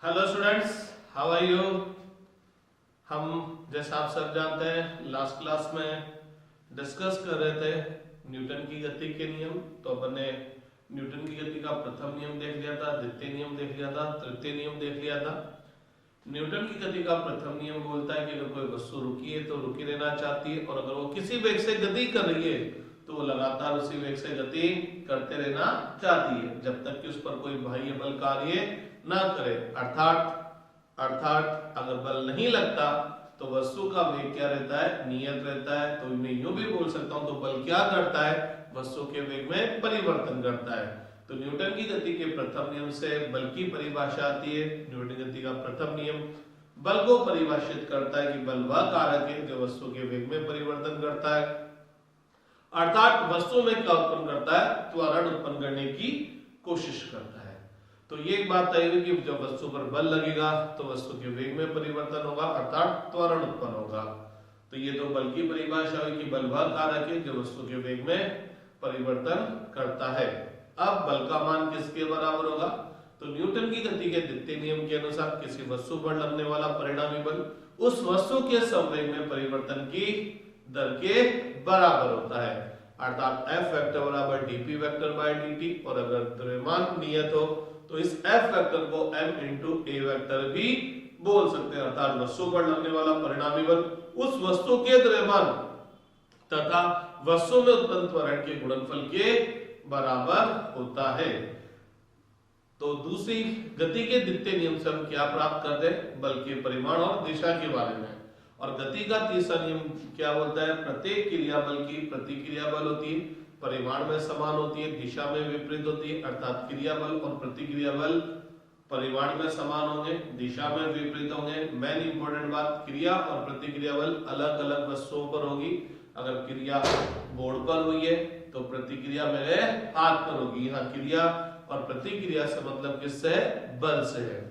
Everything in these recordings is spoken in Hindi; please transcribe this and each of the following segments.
Hello students, how are you. हम जैसा आप सब जानते हैं लास्ट क्लास में डिस्कस कर रहे थे न्यूटन की गति के नियम। तो अपन ने न्यूटन की गति का प्रथम नियम देख लिया था, द्वितीय नियम देख लिया था, तृतीय नियम देख लिया था। न्यूटन की गति का प्रथम नियम बोलता है कि अगर कोई वस्तु रुकी है तो रुकी रहना चाहती है, और अगर वो किसी वेग से गति कर रही है तो वो लगातार उसी वेग से गति करते रहना चाहती है जब तक कि उस पर कोई बाह्य बल कार्य ना करे। अर्थात अगर बल नहीं लगता तो वस्तु का वेग क्या रहता है, नियत रहता है। तो मैं यूं भी बोल सकता हूं तो बल क्या करता है, वस्तु के वेग में परिवर्तन करता है। तो न्यूटन की गति के प्रथम नियम से बल की परिभाषा आती है। न्यूटन गति का प्रथम नियम बल को परिभाषित करता है कि बल वह कारक है जो वस्तु के वेग में परिवर्तन करता है, अर्थात वस्तु में क्या उत्पन्न करता है, त्वरण उत्पन्न करने की कोशिश करता है। तो ये एक बात तय हुई कि जब वस्तु पर बल लगेगा तो वस्तु के वेग में परिवर्तन होगा, अर्थात त्वरण उत्पन्न होगा। तो ये तो बल की परिभाषा हुई कि बल वह कारक है जो वस्तु के वेग में परिवर्तन करता है। अब बल का मान किसके बराबर होगा, तो न्यूटन की गति के द्वितीय नियम के अनुसार किसी वस्तु पर लगने वाला परिणामी बल उस वस्तु के संवेग में परिवर्तन की दर के बराबर होता है, अर्थात F वेक्टर बराबर dp वेक्टर बाय dt। और अगर द्रव्यमान नियत हो तो इस F वेक्टर को m इंटू a वेक्टर भी बोल सकते हैं, अर्थात वस्तु पर लगने वाला परिणामी बल उस वस्तु के द्रव्यमान तथा वस्तु में उत्पन्न त्वरण के गुणनफल के बराबर होता है। तो दूसरी गति के द्वितीय नियम से हम क्या प्राप्त करते हैं, बल के परिमाण और दिशा के बारे में। और गति का तीसरा नियम क्या बोलता है, प्रत्येक क्रिया बल की प्रतिक्रिया बल होती है, परिमाण में समान होती है, दिशा में विपरीत होती है। अर्थात क्रिया बल और प्रतिक्रिया बल परिमाण में समान होंगे, दिशा में विपरीत होंगे। मेन इंपॉर्टेंट बात, क्रिया और प्रतिक्रिया बल अलग अलग वस्तुओं पर होगी। अगर क्रिया बोर्ड पर हुई है तो प्रतिक्रिया मेरे हाथ पर होगी। यहाँ क्रिया और प्रतिक्रिया से मतलब किससे है, बल से है।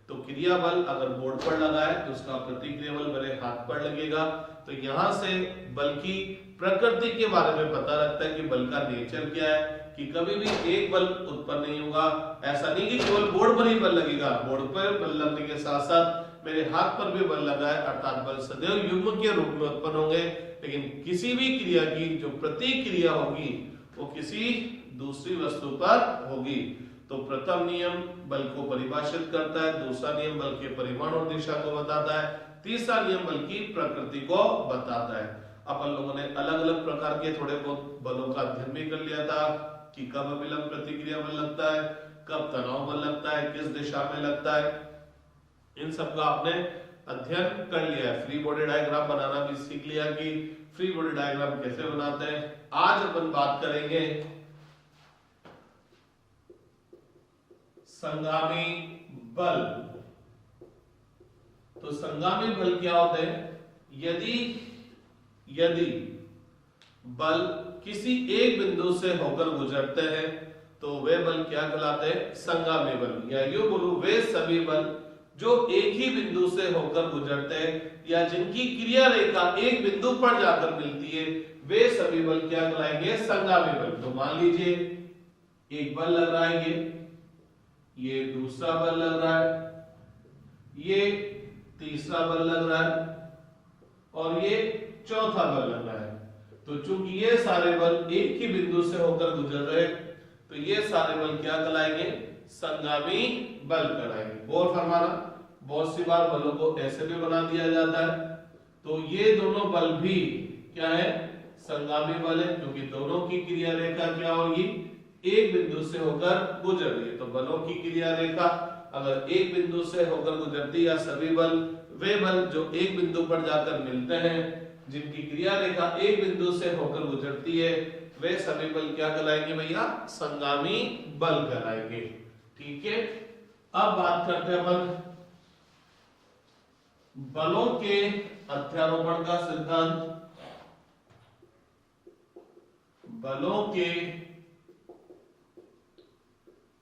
तो क्रिया बल अगर बोर्ड पर लगा है तो उसका प्रतिक्रिया बल मेरे हाथ पर लगेगा। तो यहाँ से बल की प्रकृति के बारे में पता लगता है कि बल का नेचर क्या है, कि कभी भी एक बल उत्पन्न नहीं होगा। ऐसा नहीं कि केवल बोर्ड पर ही बल लगेगा, बोर्ड पर बल लगने के साथ साथ मेरे हाथ पर भी बल लगा है, अर्थात बल सदैव युग्म के रूप में उत्पन्न होंगे। लेकिन किसी भी क्रिया की जो प्रतिक्रिया होगी वो किसी दूसरी वस्तु पर होगी। तो प्रथम नियम बल को परिभाषित करता है, दूसरा नियम बल के परिमाण और दिशा को बताता है, तीसरा नियम बल की प्रकृति को बताता है। अपन लोगों ने अलग अलग प्रकार के थोड़े बहुत बलों का अध्ययन भी कर लिया था कि कब अभिलंब प्रतिक्रिया बल लगता है, कब तनाव बल लगता है, किस दिशा में लगता है, इन सब का आपने अध्ययन कर लिया है। फ्री बॉडी डायग्राम बनाना भी सीख लिया कि फ्री बॉडी डायग्राम कैसे बनाते हैं। आज अपन बात करेंगे संगामी बल। तो संगामी बल क्या होते हैं, यदि बल किसी एक बिंदु से होकर गुजरते हैं तो वे बल क्या कहलाते हैं, संगामी बल। या यूं बोलूं, वे सभी बल जो एक ही बिंदु से होकर गुजरते हैं या जिनकी क्रिया रेखा एक बिंदु पर जाकर मिलती है, वे सभी बल क्या कहलाएंगे, संगामी बल। तो मान लीजिए एक बल लग रहा है, ये दूसरा बल लग रहा है, ये तीसरा बल लग रहा है और ये चौथा बल लग रहा है। तो चूंकि ये सारे बल एक ही बिंदु से होकर गुजर रहे तो ये सारे बल क्या कहलाएंगे, संगामी बल कहलाएंगे। और फरमाना, बहुत सी बार बलों को ऐसे भी बना दिया जाता है। तो ये दोनों बल भी क्या है, संगामी बल है, क्योंकि दोनों की क्रिया रेखा क्या होगी, एक बिंदु से होकर गुजर रही है। तो बलों की क्रिया रेखा अगर एक बिंदु से होकर गुजरती है, सभी बल वे बल जो एक बिंदु पर जाकर मिलते हैं, जिनकी क्रिया रेखा एक बिंदु से होकर गुजरती है, वे सभी बल क्या कहलाएंगे भैया, संगामी बल कहलाएंगे। ठीक है, अब बात करते हैं अपन बलों के अध्यारोपण का सिद्धांत। बलों के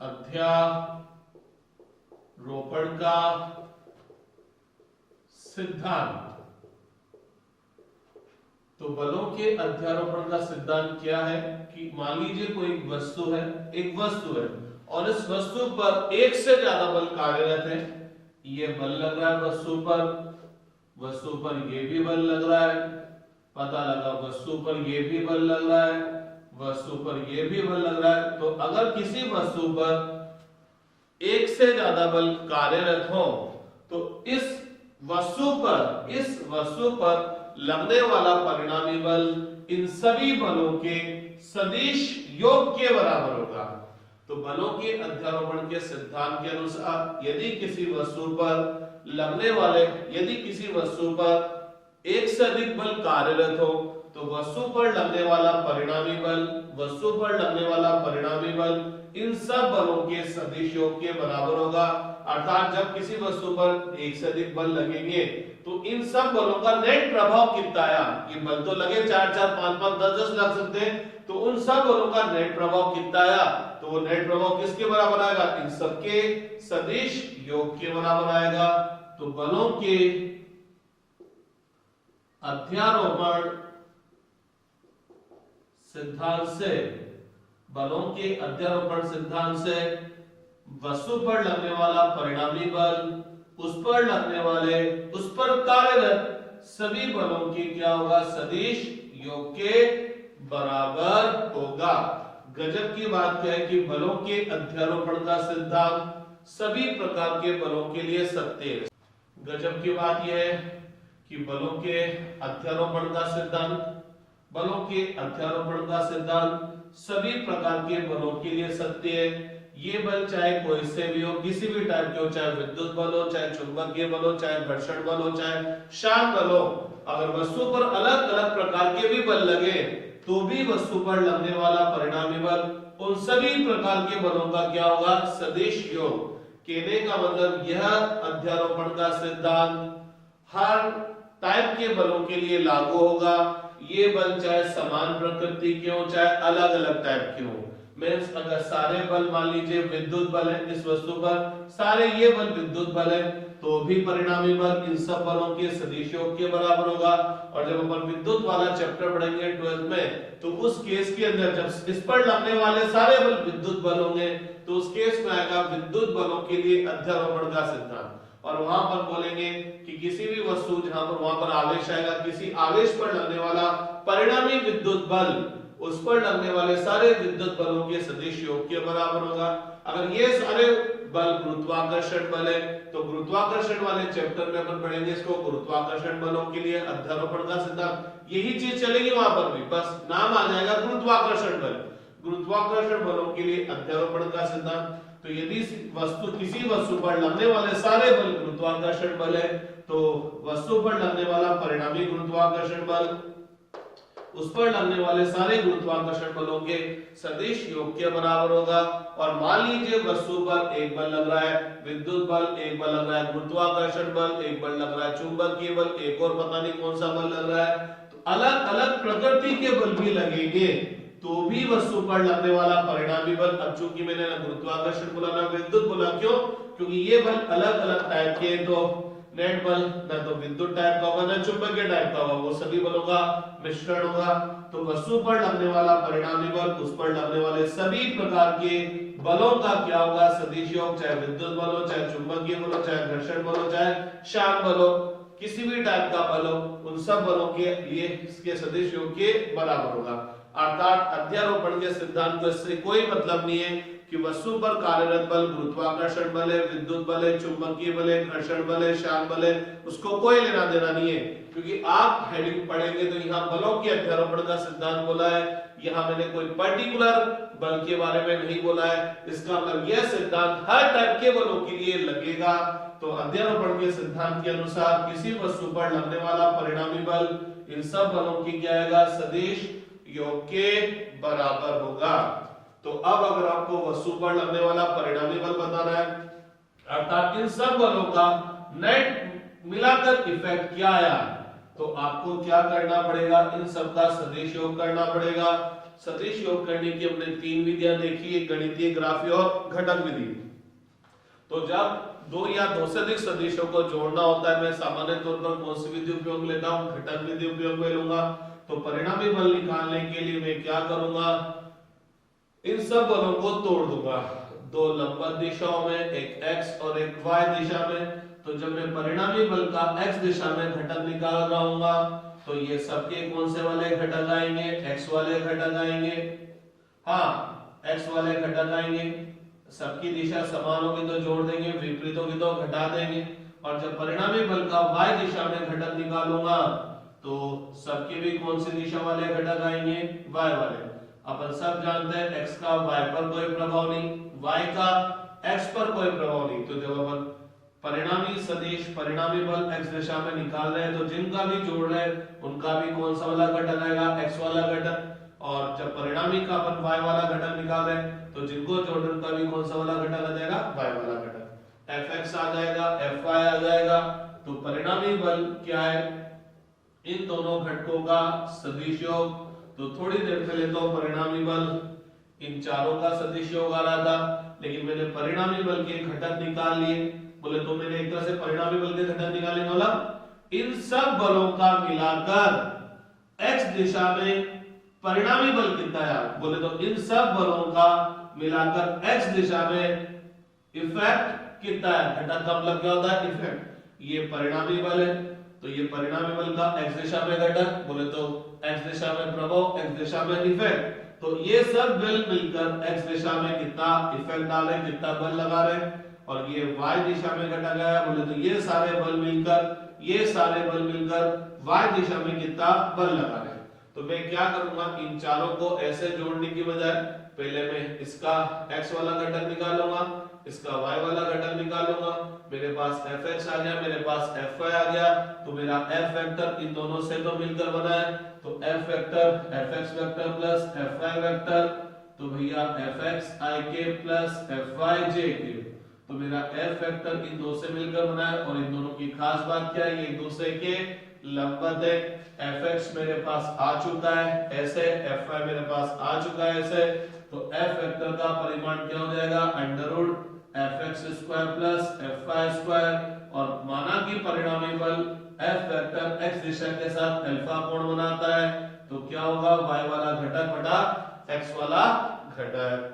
अध्यारोपण का सिद्धांत। तो बलों के अध्यारोपण का सिद्धांत क्या है कि मान लीजिए कोई वस्तु है, एक वस्तु है और इस वस्तु पर एक से ज्यादा बल कार्यरत है, ये बल लग रहा है वस्तु पर ये भी बल लग रहा है, पता लगा वस्तु पर ये भी बल लग रहा है, वस्तु पर ये भी बल लग रहा है। तो अगर किसी वस्तु पर एक से ज्यादा बल कार्यरत हो तो इस वस्तु पर लगने वाला परिणामी बल इन सभी बलों के सदिश योग के बराबर होगा। तो बलों के अध्यारोपण के सिद्धांत के अनुसार यदि किसी वस्तु पर एक से अधिक बल कार्यरत हो तो वस्तु पर लगने वाला परिणामी बल इन सब बलों के सदिश योग के बराबर होगा। अर्थात जब किसी वस्तु पर एक से अधिक बल लगेंगे तो इन सब बलों का नेट प्रभाव कितना आया, ये बल तो लगे 4 4 5 5 10 10 लग सकते हैं, तो उन सब बलों का नेट प्रभाव कितना आया, तो वो नेट प्रभाव किसके बराबर आएगा, इन सबके सदिश योग के बराबर आएगा। तो बलों के अध्यारोपण सिद्धांत से वस्तु पर लगने वाला परिणामी बल उस पर कार्यरत सभी बलों की क्या होगा, सदिश योग के बराबर होगा। गजब की बात क्या है कि बलों के अध्यारोपण का सिद्धांत सभी प्रकार के बलों के लिए सत्य है। गजब की बात यह है कि बलों के अध्यारोपण का सिद्धांत सभी प्रकार के बलों के लिए सत्य है। ये बल चाहे कोई से भी हो, किसी भी टाइप के हो, चाहे विद्युत बल हो, चाहे चुंबकीय बल हो, चाहे घर्षण बल हो, चाहे शान बल हो, अगर वस्तु पर अलग अलग प्रकार के भी बल लगे तो भी वस्तु पर लगने वाला परिणामी बल उन सभी प्रकार के बलों का क्या होगा, सदिश योग। कहने का मतलब यह अध्यारोपण का सिद्धांत हर टाइप के बलों के लिए लागू होगा। ये बल चाहे समान प्रकृति के हो, चाहे अलग अलग टाइप के हो। मींस अगर सारे बल मान लीजिए विद्युत बल है इस वस्तु पर, सारे ये बल विद्युत बल है, तो भी परिणामी बल इन सब बलों के सदिश योग के बराबर होगा। और जब अपन विद्युत वाला चैप्टर पढ़ेंगे 12th में, तो उस केस के अंदर जब इस पर लगने वाले सारे बल विद्युत बल होंगे तो उस केस में आएगा विद्युत बलों के लिए अध्यारोपण का सिद्धांत। और वहां पर बोलेंगे कि किसी भी वस्तु जहां पर वहां पर आवेश आएगा, किसी आवेश पर लगने वाला परिणामी विद्युत बल उस पर लगने वाले सारे विद्युत बलों के सदिश योग के बराबर होगा। अगर ये सारे बल गुरुत्वाकर्षण बल है तो गुरुत्वाकर्षण वाले चैप्टर में अपन पढ़ेंगे इसको, गुरुत्वाकर्षण बलों के लिए अध्यारोपण का सिद्धांत। यही चीज चलेगी वहां पर भी, बस नाम आ जाएगा गुरुत्वाकर्षण बल। गुरुत्वाकर्षण बलों के लिए अध्यारोपण का सिद्धांत। तो यदि किसी वस्तु पर लगने वाले सारे बल गुरुत्वाकर्षण बल है तो वस्तु पर लगने वाला परिणामी गुरुत्वाकर्षण बल उस पर लगने वाले सारे गुरुत्वाकर्षण बलों के सदिश योग के बराबर होगा। और मान लीजिए वस्तु पर एक बल लग रहा है विद्युत बल, एक बल लग रहा है गुरुत्वाकर्षण बल, एक बल लग रहा है चुंबकीय बल, एक और पता नहीं कौन सा बल लग रहा है, तो अलग अलग प्रकृति के बल भी लगेंगे तो भी वस्तु पर लगने वाला परिणामी बल, अब चूंकि मैंने ना गुरुत्वाकर्षण बोला ना विद्युत बोला, क्यों, क्योंकि ये बल अलग अलग टाइप के, तो नेट बल ना तो विद्युत टाइप का होगा ना चुंबकीय टाइप का होगा, वो सभी बलों का मिश्रण होगा। तो वस्तु पर लगने वाला परिणामी बल उस पर लगने वाले सभी प्रकार के बलों का क्या होगा, सदिश योग। चाहे विद्युत बल हो, चाहे चुंबकीय बल हो, चाहे घर्षण बल हो, चाहे शान बल हो, किसी भी टाइप का बल हो, उन सब बलों के लिए इसके सदिश योग के बराबर होगा। अर्थात अध्यारोपण के सिद्धांत को इससे कोई मतलब नहीं है कि वस्तु पर कार्यरत बल गुरुत्वाकर्षण बल है, विद्युत बल है, चुंबकीय बल है, घर्षण बल है, शान बल है, उसको कोई लेना देना नहीं है। क्योंकि आप हेडिंग पढ़ेंगे तो यहाँ बलों के अध्यारोपण का सिद्धांत बोला है, यहाँ मैंने कोई पर्टिकुलर बल के बारे में नहीं बोला है। इसका मतलब यह सिद्धांत हर टाइप के बलों के लिए लगेगा। तो अध्यारोपण के सिद्धांत के अनुसार किसी वस्तु पर लगने वाला परिणामी बल इन सब बलों की क्या आएगा, सदिश योग के बराबर होगा। तो अब अगर आपको वस्तु पर लगने वाला परिणामी बल बताना है, अर्थात इन सब बलों का नेट मिलाकर इफेक्ट क्या आया, तो आपको क्या करना पड़ेगा, इन सब का सदिश योग करना पड़ेगा। सदिश योग करने की हमने 3 विधियां देखी, एक गणितीय, ग्राफीय और घटक विधि। तो जब 2 या 2 से अधिक सदिशों को जोड़ना होता है, मैं सामान्य तौर पर कौन सी विधि उपयोग लेता हूं, घटक विधि उपयोग में लूंगा। तो परिणामी बल निकालने के लिए मैं क्या करूंगा, इन सब बलों को तोड़ दूंगा। दो लंबवत दिशाओं में, एक x और एक y दिशा में। तो जब मैं परिणामी बल का x दिशा में घटक निकाल रहा हूंगा तो ये सबके कौन से वाले घटक आएंगे, x वाले घटक आएंगे। हाँ, x वाले घटक आएंगे। सबकी दिशा समान होगी तो जोड़ देंगे, विपरीत होगी तो घटा देंगे। और जब परिणामी बल का y दिशा में घटक निकालूंगा तो सबके भी कौन सी दिशा वाले घटक आएंगे, y वाले। अपन सब जानते हैं x का y पर कोई प्रभाव नहीं, y का x पर कोई प्रभाव नहीं। तो जब अपन परिणामी सदिश, परिणामी बल x दिशा में निकाल रहे हैं तो जिनका भी जोड़ रहे हैं उनका भी कौन सा वाला घटक आएगा, x वाला घटक। और जब परिणामी का अपन y वाला घटक निकाल रहे हैं तो जिनको जोड़ रहे हैं उनका भी कौन सा वाला घटक आ जाएगा, y वाला घटक। fx आ जाएगा, fy आ जाएगा। तो परिणामी बल क्या है, इन दोनों घटकों का सदिश योग। तो थोड़ी देर पहले तो परिणामी बल इन चारों का सदिश योग आ रहा था, लेकिन मैंने परिणामी बल के घटक निकाल लिए। बोले तो मैंने एक तरह से परिणामी बल के घटक निकाले, मतलब इन सब बलों का मिलाकर x दिशा में परिणामी बल कितना है। बोले तो इन सब बलों का मिलाकर x दिशा में इफेक्ट कितना है, घटक का मतलब क्या होता है, इफेक्ट। ये परिणामी बल है तो ये परिणामी बल का x दिशा में घटक, बोले तो x दिशा में प्रभाव, x दिशा में इफेक्ट। तो ये सब बल मिलकर x दिशा में कितना इफेक्ट डाल रहे, कितना बल लगा रहे। और ये y दिशा में घटक है, बोले तो ये सारे बल मिलकर, ये सारे बल मिलकर y दिशा में कितना बल लगा रहे। तो मैं क्या करूंगा, इन चारों को ऐसे जोड़ने की बजाय पहले मैं इसका x वाला घटक निकालूंगा, इसका y वाला घटक निकालूंगा। मेरे पास fx आ गया, मेरे पास fy आ गया। तो मेरा f वेक्टर इन दोनों से तो मिलकर बना है, तो f vector fx vector plus fy vector, तो भैया fxik प्लस fyjk। तो मेरा f वेक्टर इन दो से मिलकर बना है। और इन दोनों की खास बात क्या है, ये एक दूसरे के लंबवत है। fx मेरे पास आ चुका है ऐसे, fy मेरे पास आ चुका है ऐसे। तो f वेक्टर का परिमाण क्या हो जाएगा, under root fx square plus fy square. और माना कि परिणामी बल f वेक्टर x दिशा के साथ अल्फा कोण बनाता है, तो क्या होगा, y वाला घटक बटा x वाला घटक।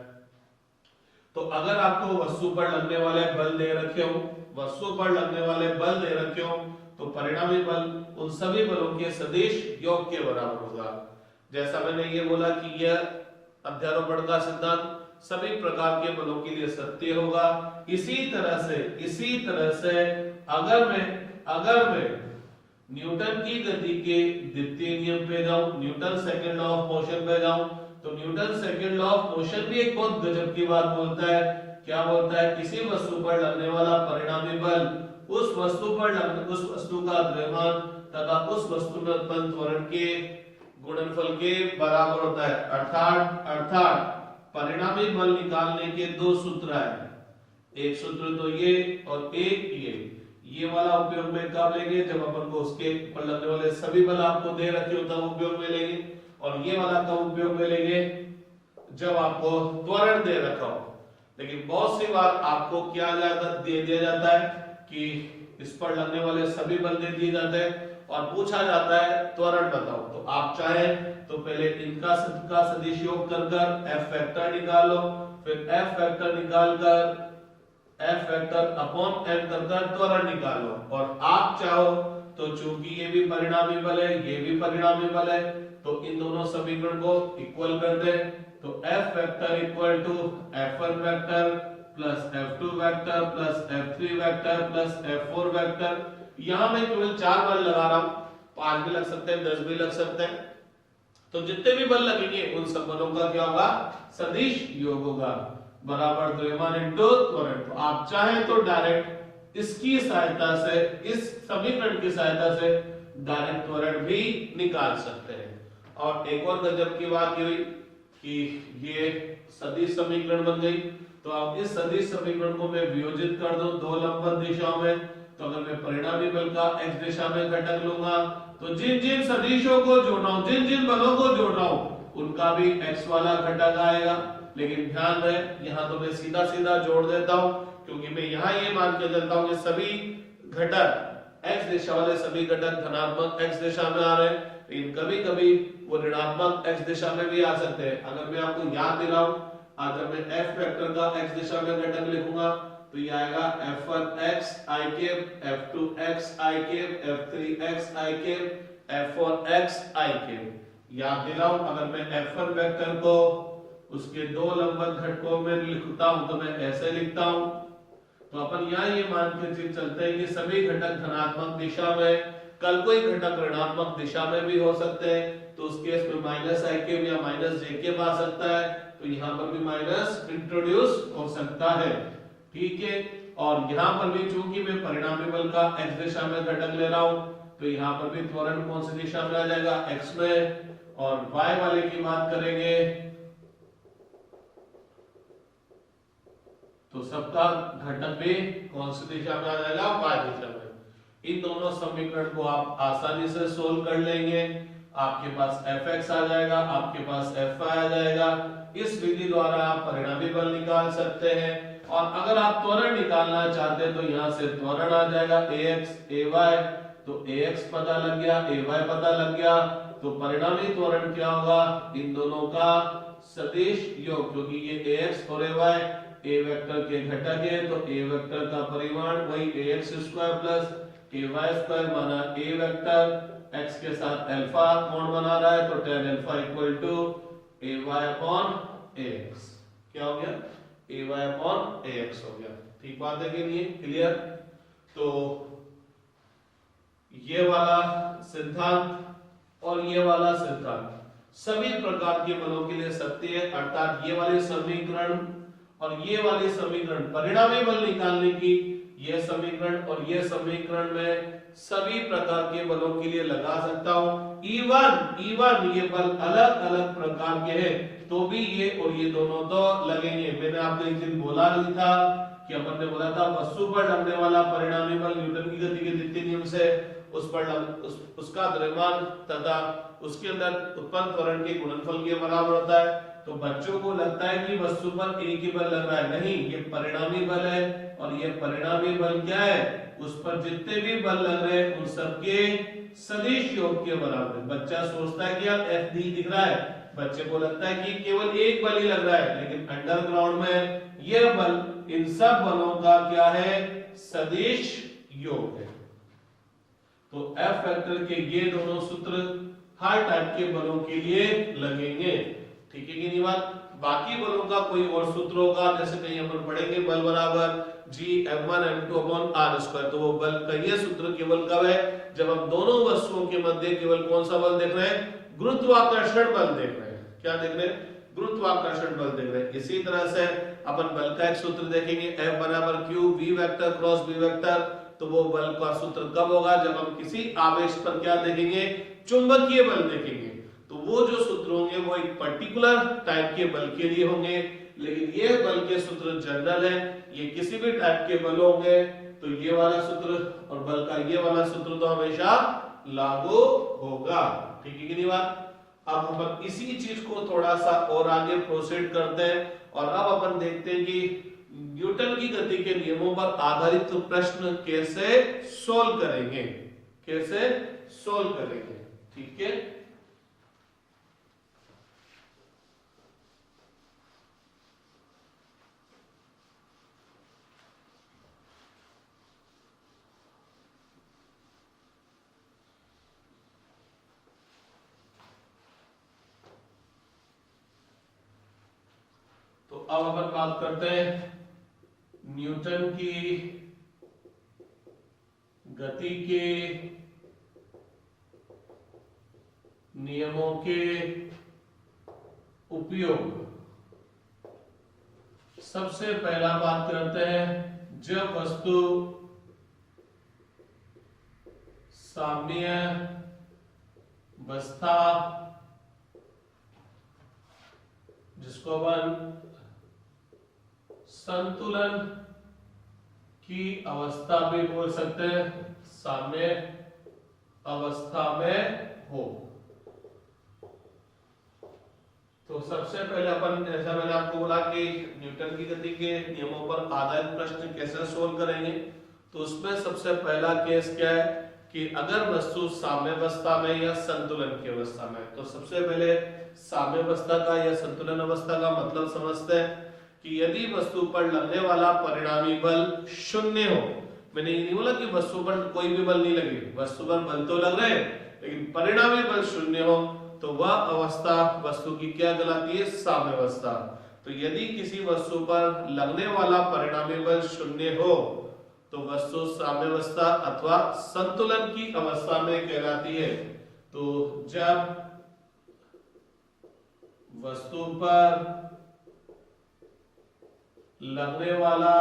तो अगर आपको वस्तु पर लगने वाले बल दे रखे हो, वस्तु पर लगने वाले बल दे रखे हो, तो परिणामी बल उन सभी बलों के सदिश योग के बराबर होगा। जैसा मैंने ये बोला कि यह अध्यारोपण का सिद्धांत सभी प्रकार के बलों के लिए सत्य होगा। इसी तरह से अगर मैं न्यूटन की गति के द्वितीय नियम पे जाऊं, Newton second law of motion पे जाऊं, तो Newton second law of motion भी एक बहुत गजब की बात बोलता है। क्या बोलता है, किसी वस्तु पर लगने वाला परिणामी बल उस वस्तु का द्रव्यमान तथा उस वस्तु में उत्पन्न त्वरण के गुणनफल के बराबर होता है। अर्थात परिणामी बल निकालने के दो सूत्र हैं, एक सूत्र तो ये और एक ये वाला उपयोग में कब लेंगे, जब अपन को उसके पर लगने वाले सभी बल आपको दे रखे हो तब उपयोग में लेंगे। और ये वाला कब उपयोग में लेंगे, जब आपको त्वरण दे रखा हो। लेकिन बहुत सी बार आपको क्या दे दिया जाता है कि इस पर लगने वाले सभी बल दे दिए जाते हैं और पूछा जाता है त्वरण बताओ। तो आप चाहे तो पहले इनका सदिश योग कर f वेक्टर निकालो, फिर f वेक्टर निकालकर f वेक्टर अपॉन m कर त्वरण निकालो। और आप चाहो तो चूंकि ये भी परिणामी बल है, ये भी परिणामी बल है, तो इन दोनों समीकरण को इक्वल कर दे। तो f vector equal to f1 vector plus f2 vector plus f3 vector plus f4 vector. यहां मैं केवल 4 बल लगा रहा हूं, 5 भी लग सकते हैं, 10 भी लग सकते हैं। तो जितने भी बल लगेंगे उन सब बलों का क्या होगा, सदिश योग होगा, बराबर द्रव्यमान इनटू त्वरण। तो आप चाहें तो डायरेक्ट इसकी सहायता से, इस समीकरण की सहायता से डायरेक्ट त्वरण भी निकाल सकते हैं। और एक और गजब की बात ये हुई कि ये सदिश समीकरण बन गई। तो अब इस सदिश समीकरण को मैं वियोजित कर दूं दो लंबवत दिशाओं में, तो अगर मैं परिणामी बल का x दिशा में घटक लूंगा तो जिन जिन सदिशों को जोड़ रहा हूं, जिन जिन बलों को जोड़ रहा हूं उनका भी x वाला घटक आएगा। लेकिन ध्यान रहे यहाँ तो मैं सीधा सीधा जोड़ देता हूं, क्योंकि मैं यहाँ ये मान के चलता हूं कि सभी घटक x दिशा वाले सभी घटक धनात्मक x दिशा में आ रहे हैं, लेकिन कभी कभी वो ऋणात्मक x दिशा में भी आ सकते हैं। अगर मैं आपको याद दिलाऊं, आज जब मैं f वेक्टर का x दिशा में घटक लिखूंगा तो ये आएगा f1x i cap, f2x i cap, f3x i cap, f4x i cap. याद दिलाऊं, अगर मैं f1 वेक्टर को उसके दो लंबवत घटकों में लिखता हूं तो मैं ऐसे लिखता हूं। तो अपन यहाँ ये मान के चलते हैं कि सभी घटक धनात्मक दिशा में, कल कोई घटक ऋणात्मक दिशा में भी हो सकते हैं, तो उस केस में माइनस आई कैप या माइनस जे कैप आ सकता है, तो यहाँ पर भी माइनस इंट्रोड्यूस हो सकता है। ठीक है, और यहाँ पर भी चूंकि मैं परिणामी बल का x दिशा में घटक ले रहा हूं तो यहाँ पर भी त्वरण कौन सी दिशा में आ जाएगा, x में। और y वाले की बात करेंगे तो सबका घटक भी कौन सी दिशा में आ जाएगा, y दिशा में। इन दोनों समीकरण को आप आसानी से सोल्व कर लेंगे। आपके पास fx आ जाएगा, आपके पास fy आ जाएगा। इस विधि द्वारा आप परिणामी बल निकाल सकते हैं। और अगर आप त्वरण निकालना चाहते हैं तो यहाँ से त्वरण आ जाएगा ax ay, तो ax पता लग गया, ay पता लग गया, तो परिणामी त्वरण क्या होगा, इन दोनों का सदिश योग, क्योंकि ये ax और ay a वेक्टर के घटक है, तो a वेक्टर का परिमाण वही ax square plus ay square माना a वेक्टर x के साथ अल्फा कोण बना रहा है, तो tan alpha equal to ay upon ax। क्या हो गया, ay अपॉन ax हो गया। ठीक बात है कि नहीं, क्लियर। तो ये वाला सिद्धांत और ये वाला सिद्धांत सभी प्रकार के बलों के लिए सत्य है, अर्थात ये वाले समीकरण और ये वाले समीकरण परिणामी बल निकालने की, ये समीकरण और ये समीकरण में सभी प्रकार के बलों के लिए लगा सकता हूं। इवन ये बल अलग अलग प्रकार के हैं तो भी ये और ये दोनों तो लगेंगे। मैंने आपको एक दिन बोला नहीं था कि अपन ने बोला था वस्तु पर लगने वाला परिणामी बल न्यूटन की गति के द्वितीय नियम से उस पर उसका द्रव्यमान तथा उसके अंदर उत्पन्न त्वरण के गुणनफल के बराबर होता है। तो बच्चों को लगता है कि वस्तु पर एक ही बल लग रहा है, नहीं, ये परिणामी बल है। और ये परिणामी बल क्या है, उस पर जितने भी बल लग रहे हैं उन सबके सदिश योग के बराबर है। बच्चा सोचता है कि यार F दिख रहा है, बच्चे को लगता है कि केवल एक बल ही लग रहा है, लेकिन अंडरग्राउंड में यह बल इन सब बलों का क्या है, सदिश योग है। तो F वेक्टर के ये दोनों सूत्र हर टाइप के बलों के लिए लगेंगे। ठीक है कि नहीं बात। बाकी बलों का कोई और सूत्र होगा, जैसे कहीं अपन पढ़ेंगे बल बराबर G F1 F2 upon R square, तो वो बल का ये सूत्र केवल कब है, जब हम दोनों वस्तुओं के मध्य केवल कौन सा बल देख रहे हैं, गुरुत्वाकर्षण बल देख रहे हैं। क्या देख रहे हैं, गुरुत्वाकर्षण बल देख रहे हैं। इसी तरह से अपन बल का एक सूत्र देखेंगे F बराबर Q V vector cross B vector, तो वो बल का सूत्र कब होगा, जब हम किसी आवेश पर क्या देखेंगे, चुंबकीय बल देखेंगे। तो वो जो सूत्र होंगे वो एक पर्टिकुलर टाइप के बल के लिए होंगे, लेकिन ये बल के सूत्र जनरल है, ये किसी भी टाइप के बल होंगे। तो ये वाला सूत्र और बल का ये वाला सूत्र तो हमेशा लागू होगा। ठीक है कि नहीं बात। अब अपन इसी चीज को थोड़ा सा और आगे प्रोसीड करते हैं और अब अपन देखते हैं कि न्यूटन की गति के नियमों पर आधारित प्रश्न कैसे सोल्व करेंगे, कैसे सोल्व करेंगे। ठीक है, तो अब अपन बात करते हैं न्यूटन की गति के नियमों के उपयोग। सबसे पहला बात करते हैं, जब वस्तु साम्यावस्था, जिसको अपन संतुलन की अवस्था भी बोल सकते हैं, साम्य अवस्था में हो, तो सबसे पहले अपन, जैसा मैंने आपको बोला कि न्यूटन की गति के नियमों पर आधारित प्रश्न कैसे सोल्व करेंगे, तो उसमें सबसे पहला केस क्या है कि अगर वस्तु साम्यावस्था में या संतुलन की अवस्था में, तो सबसे पहले साम्यावस्था का या संतुलन अवस्था का मतलब समझते हैं कि यदि वस्तु पर लगने वाला परिणामी बल शून्य हो। मैंने ये नहीं बोला कि वस्तु पर कोई भी बल नहीं लगे, वस्तु पर बल तो लग रहे हैं लेकिन परिणामी बल शून्य हो, तो वह अवस्था वस्तु की क्या कहलाती है? साम्यावस्था। तो यदि किसी वस्तु पर लगने वाला परिणामी बल शून्य हो तो वस्तु साम्यावस्था अथवा संतुलन की अवस्था में कहलाती है। तो जब वस्तु पर लगने वाला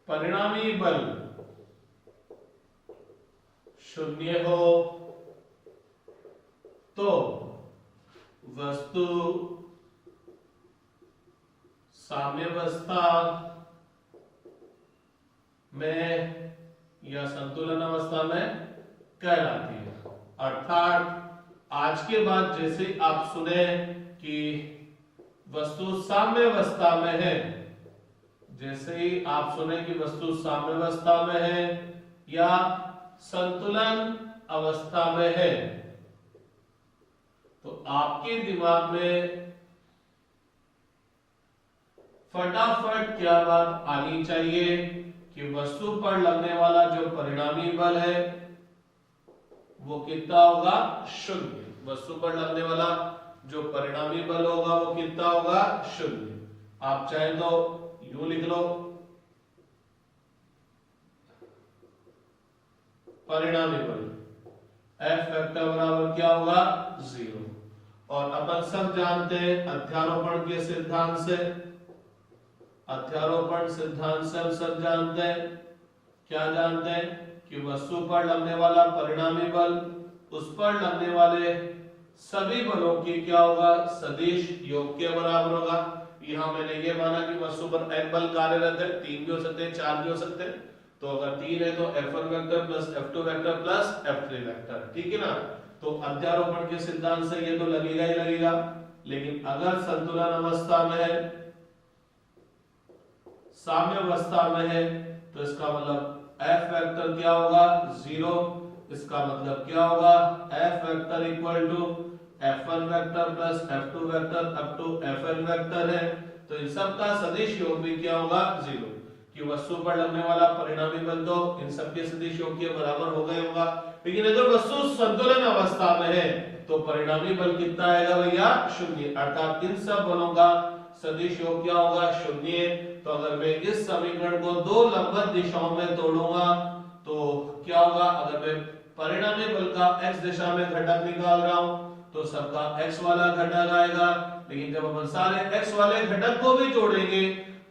परिणामी बल शून्य हो तो वस्तु साम्यावस्था में या संतुलन अवस्था में कहलाती है। अर्थात आज के बाद जैसे आप सुने कि वस्तु साम्यावस्था में है, जैसे ही आप सुने कि वस्तु साम्यावस्था में है या संतुलन अवस्था में है, तो आपके दिमाग में फटाफट क्या बात आनी चाहिए कि वस्तु पर लगने वाला जो परिणामी बल है वो कितना होगा? शून्य। वस्तु पर लगने वाला जो परिणामी बल होगा वो कितना होगा? शून्य। आप चाहे तो यूं लिख लो, परिणामी बल F वेक्टर बराबर क्या होगा? 0। और अपन सब जानते हैं अध्यारोपण के सिद्धांत से, अध्यारोपण सिद्धांत से हम सब जानते हैं, क्या जानते हैं कि वस्तु पर लगने वाला परिणामी बल उस पर लगने वाले सभी बलों की क्या होगा? सदिश योग के बराबर होगा। यहां मैंने ये माना कि वस्तु पर n बल कार्यरत है, 3 भी हो सकते हैं, 4 भी हो सकते हैं। तो अगर 3 है तो F1 vector plus F2 vector plus F3 vector, ठीक है ना। तो अध्यारोपण के सिद्धांत से ये तो लगेगा ही लगेगा। लेकिन अगर संतुलन अवस्था में है, साम्यावस्था में है, तो इसका मतलब F वेक्टर क्या होगा? 0। इसका मतलब क्या होगा? F vector equal to F1 vector plus F2 vector up to Fn vector है। तो इन सब का सदिश योग भी क्या होगा? 0। कि वस्तु पर लगने वाला परिणामी बल तो इन सब के सदिश योग के बराबर हो गए होगा। लेकिन अगर वस्तु संतुलन अवस्था में है तो परिणामी बल कितना आएगा भैया? 0। अर्थात इन सब बलों का सदिश योग क्या होगा? 0। तो अगर मैं इस समीकरण को दो लंबवत दिशाओं में तोड़ूंगा तो क्या होगा? अगर मैं परिणामी बल का x दिशा में घटक निकाल रहा हूं तो सबका x वाला घटक आएगा। लेकिन जब अपन सारे x वाले घटक को भी जोड़ेंगे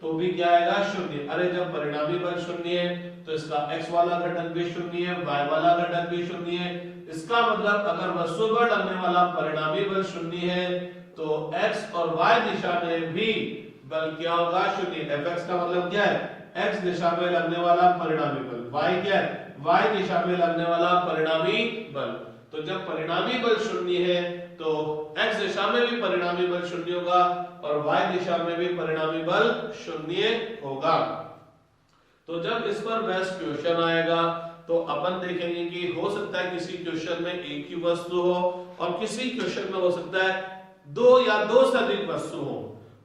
तो भी क्या आएगा? 0। अरे जब परिणामी बल 0 है तो इसका x वाला घटक भी 0 है, y वाला घटक भी 0 है। इसका मतलब अगर वस्तु पर लगने वाला परिणामी बल 0 है तो x और y दिशा में भी बल क्या होगा? 0। fx का मतलब क्या है? x दिशा में लगने वाला परिणामी बल। y क्या है? y दिशा में लगने वाला परिणामी बल। तो जब परिणामी बल 0 है तो x दिशा में भी परिणामी बल 0 होगा और y दिशा में भी परिणामी बल 0 होगा। तो जब इस पर बेस्ट क्वेश्चन आएगा तो अपन देखेंगे कि हो सकता है किसी क्वेश्चन में एक ही वस्तु हो और किसी क्वेश्चन में हो सकता है 2 या 2 से अधिक वस्तु हो।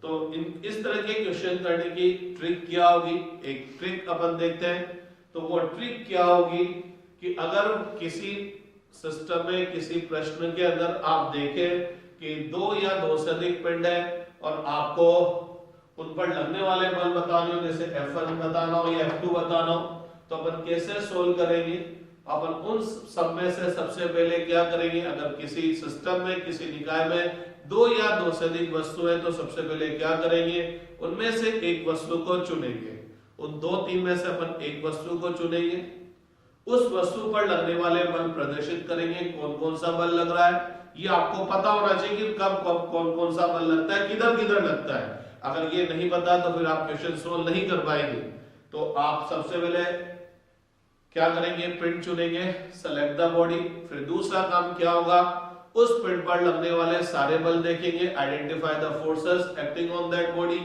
तो इस तरह के क्वेश्चन करने की ट्रिक क्या होगी? एक ट्रिक अपन देखते हैं। तो वो ट्रिक क्या होगी कि अगर किसी सिस्टम में किसी प्रश्न के अंदर आप देखें कि 2 या 2 से अधिक पिंड है और आपको उन पर लगने वाले बल बताने हो, जैसे F1 बताना हो या F2 बताना हो, तो अपन कैसे सोल्व करेंगे? अपन उन सब में से सबसे पहले क्या करेंगे? अगर किसी सिस्टम में किसी निकाय में 2 या 2 से अधिक वस्तु है तो सबसे पहले क्या करेंगे? उनमें से एक वस्तु को चुनेंगे। उन 2-3 में से अपन एक वस्तु को चुनेंगे, उस वस्तु पर लगने वाले बल प्रदर्शित करेंगे। कौन कौन सा बल लग रहा है ये आपको पता होना चाहिए कि कब कब कौन कौन सा बल लगता है, किधर किधर लगता है। अगर ये नहीं पता तो फिर आप क्वेश्चन सोल्व नहीं कर पाएंगे। तो आप सबसे पहले क्या करेंगे? पिंड चुनेंगे, सेलेक्ट द बॉडी। फिर दूसरा काम क्या होगा? उस पिंड पर लगने वाले सारे बल देखेंगे, identify the forces acting on that body.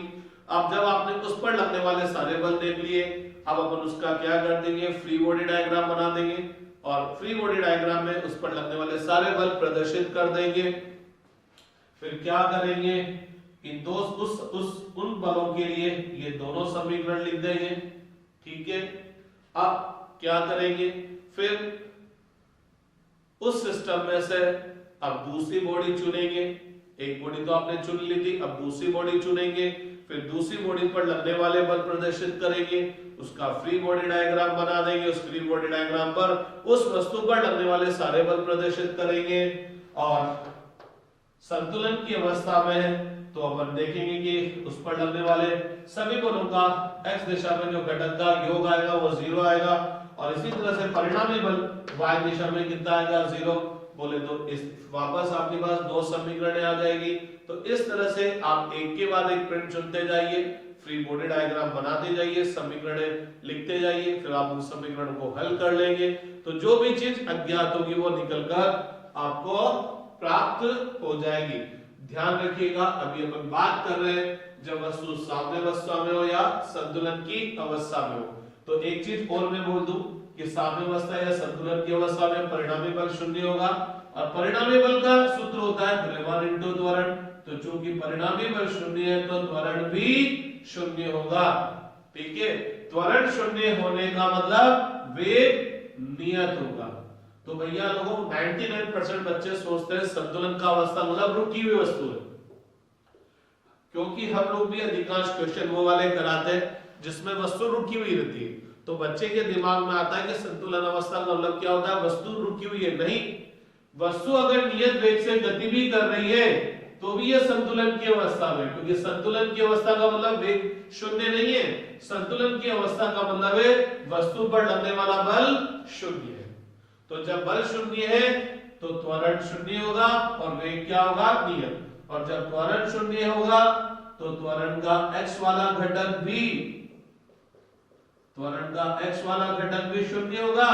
अब जब आपने उस पर लगने वाले सारे बल देख लिए, अब अपन उसका क्या कर देंगे, फ्री बॉडी डायग्राम बना देंगे और फ्री बॉडी डायग्राम में उस पर लगने वाले सारे बल प्रदर्शित कर देंगे। फिर क्या करेंगे, इन दो उन बलों के लिए ये दोनों समीकरण लिख देंगे। ठीक है, अब क्या करेंगे, फिर उस सिस्टम में से अब दूसरी बॉडी चुनेंगे। एक बॉडी तो आपने चुन ली थी, अब दूसरी बॉडी चुनेंगे, फिर दूसरी बॉडी पर लगने वाले बल प्रदर्शित करेंगे, उसका फ्री बॉडी डायग्राम बना देंगे। उस फ्री बॉडी डायग्राम पर उस वस्तु पर लगने वाले सारे बल प्रदर्शित करेंगे और संतुलन की अवस्था में है तो अपन देखेंगे कि उस पर लगने वाले सभी बलों का x दिशा में जो घटक का योग आएगा वो 0 आएगा और इसी तरह से परिणामी बल y दिशा में कितना आएगा, 0। बोले तो इस वापस आपके पास दो समीकरण आ जाएगी। तो इस तरह से आप एक के बाद एक प्रिंट चुनते जाइए, फ्री बॉडी डायग्राम बनाते जाइए, समीकरण लिखते जाइए, फिर आप उन समीकरणों को हल कर लेंगे तो जो भी चीज अज्ञात होगी वो निकलकर आपको प्राप्त हो जाएगी। ध्यान रखिएगा, अभी अपन बात कर रहे हैं जब वस्तु साम्य अवस्था में हो या संतुलन की अवस्था में हो। तो एक चीज और मैं बोल दूं कि साम्य अवस्था या संतुलन की अवस्था में परिणामी बल शून्य होगा और परिणामी बल का सूत्र होता है द्रव्यमान इंटू त्वरण। तो चूंकि परिणामी बल शून्य है तो त्वरण भी शून्य होगा। ठीक है, त्वरण शून्य होने का मतलब वेग नियत होगा। तो भैया लोगों 99% बच्चे सोचते हैं संतुलन का अवस्था मतलब रुकी हुई वस्तु है, क्योंकि हम लोग भी अधिकांश क्वेश्चन वो वाले कराते हैं जिसमें वस्तु रुकी हुई रहती है। तो बच्चे के दिमाग में आता है कि संतुलन अवस्था का मतलब क्या होता है, वस्तु रुकी हुई है। नहीं, वस्तु अगर नियत वेग से गति भी कर रही है तो भी ये संतुलन की अवस्था में, क्योंकि संतुलन की अवस्था का मतलब वेग शून्य नहीं है। संतुलन की अवस्था का मतलब है वस्तु पर लगने वाला बल शून्य है। तो जब बल शून्य है तो त्वरण शून्य होगा और वेग क्या होगा, नियत। और जब त्वरण शून्य होगा तो त्वरण का x वाला घटक भी शून्य होगा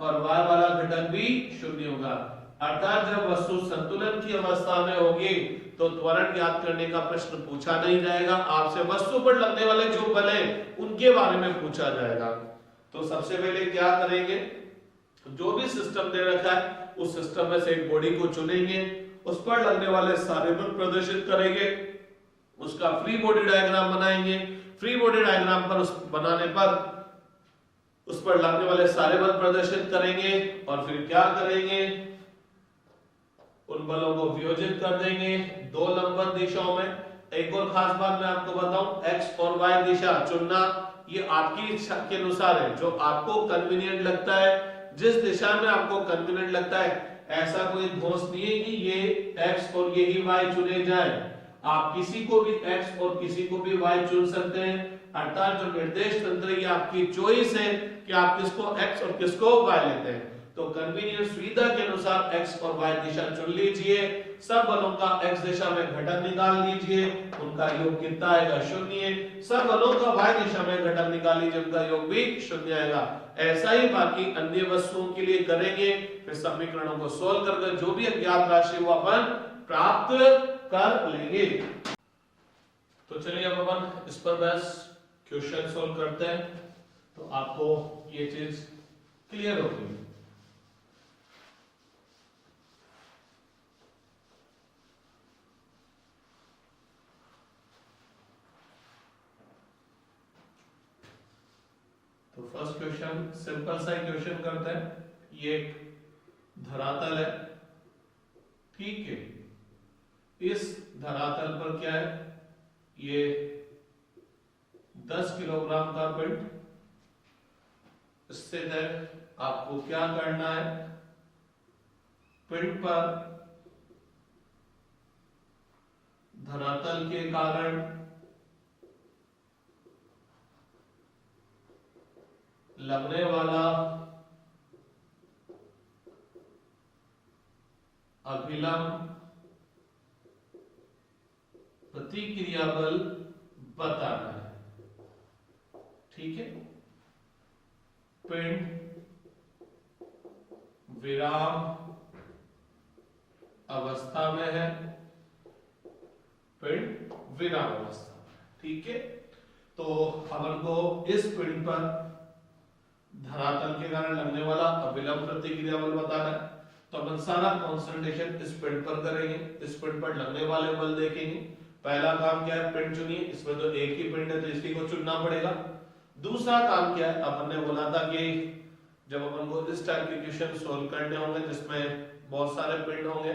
और y वाला घटक भी शून्य होगा। अर्थात जब वस्तु संतुलन की अवस्था में होगी तो त्वरण ज्ञात करने का प्रश्न पूछा नहीं जाएगा, आपसे वस्तु पर लगने वाले जो बल हैं उनके बारे में पूछा जाएगा। तो सबसे पहले क्या करेंगे, जो भी सिस्टम दे रखा है उस सिस्टम में से एक बॉडी को चुनेंगे, उस पर लगने वाले सारे बल प्रदर्शित करेंगे, उसका फ्री बॉडी डायग्राम बनाएंगे। फ्री बॉडी डायग्राम पर उस बनाने पर उस पर लगने वाले सारे बल प्रदर्शित करेंगे और फिर क्या करेंगे, उन बलों को वियोजित कर देंगे दो लंबवत दिशाओं में। एक और खास बात मैं आपको बताऊं, x और y दिशा चुनना ये आपकी इच्छा के अनुसार है, जो आपको कन्वीनियंट लगता है, जिस दिशा में आपको कन्वीनियंट लगता है। ऐसा कोई दोष नहीं है कि ये x और ये ही y चुने जाए, आप किसी को भी x और किसी को भी y चुन सकते हैं। अर्थात जो निर्देश तंत्र ये आपकी चॉइस है कि आप किसको x और किसको y लेते हैं। तो कन्वीनियंट सुविधा के अनुसार x और y दिशा चुन लीजिए, सब बलों का x दिशा में घटक निकाल लीजिए, उनका योग कितना आएगा, शून्य। सब बलों का y दिशा में घटक निकाल लीजिए, उनका योग भी शून्य आएगा। ऐसा ही बाकी अन्य वस्तुओं के लिए करेंगे, फिर समीकरणों को सोल्व करके जो भी अज्ञात राशि वो अपन प्राप्त कर लेंगे। तो चलिए अब अपन इस पर बस क्वेश्चन सोल्व करते हैं तो आपको ये चीज क्लियर होगी। तो फर्स्ट क्वेश्चन सिंपल सा क्वेश्चन करते हैं। ये एक धरातल है, ठीक है, इस धरातल पर क्या है, ये 10 किलोग्राम का पिंड स्थित है। आपको क्या करना है, पिंड पर धरातल के कारण लगने वाला अभिलंब प्रतिक्रिया बल बताना है। ठीक है, पिंड विराम अवस्था में है, पिंड विराम अवस्था। ठीक है, तो अपन को इस पिंड पर कारण लगने वाला अभिलंब प्रतिक्रिया बल बताना है। तो अपन सारा कंसंट्रेशन इस पिंड पर करेंगे, इस पिंड पर लगने वाले बल देखेंगे। पहला काम क्या है, पिंड चुनिए, इसमें तो एक ही पिंड है तो इसी को चुनना पड़ेगा। दूसरा काम क्या है, अपन ने बोला था कि जब अपन को इस टाइप के क्वेश्चन सोल्व करने होंगे जिसमें बहुत सारे पिंड होंगे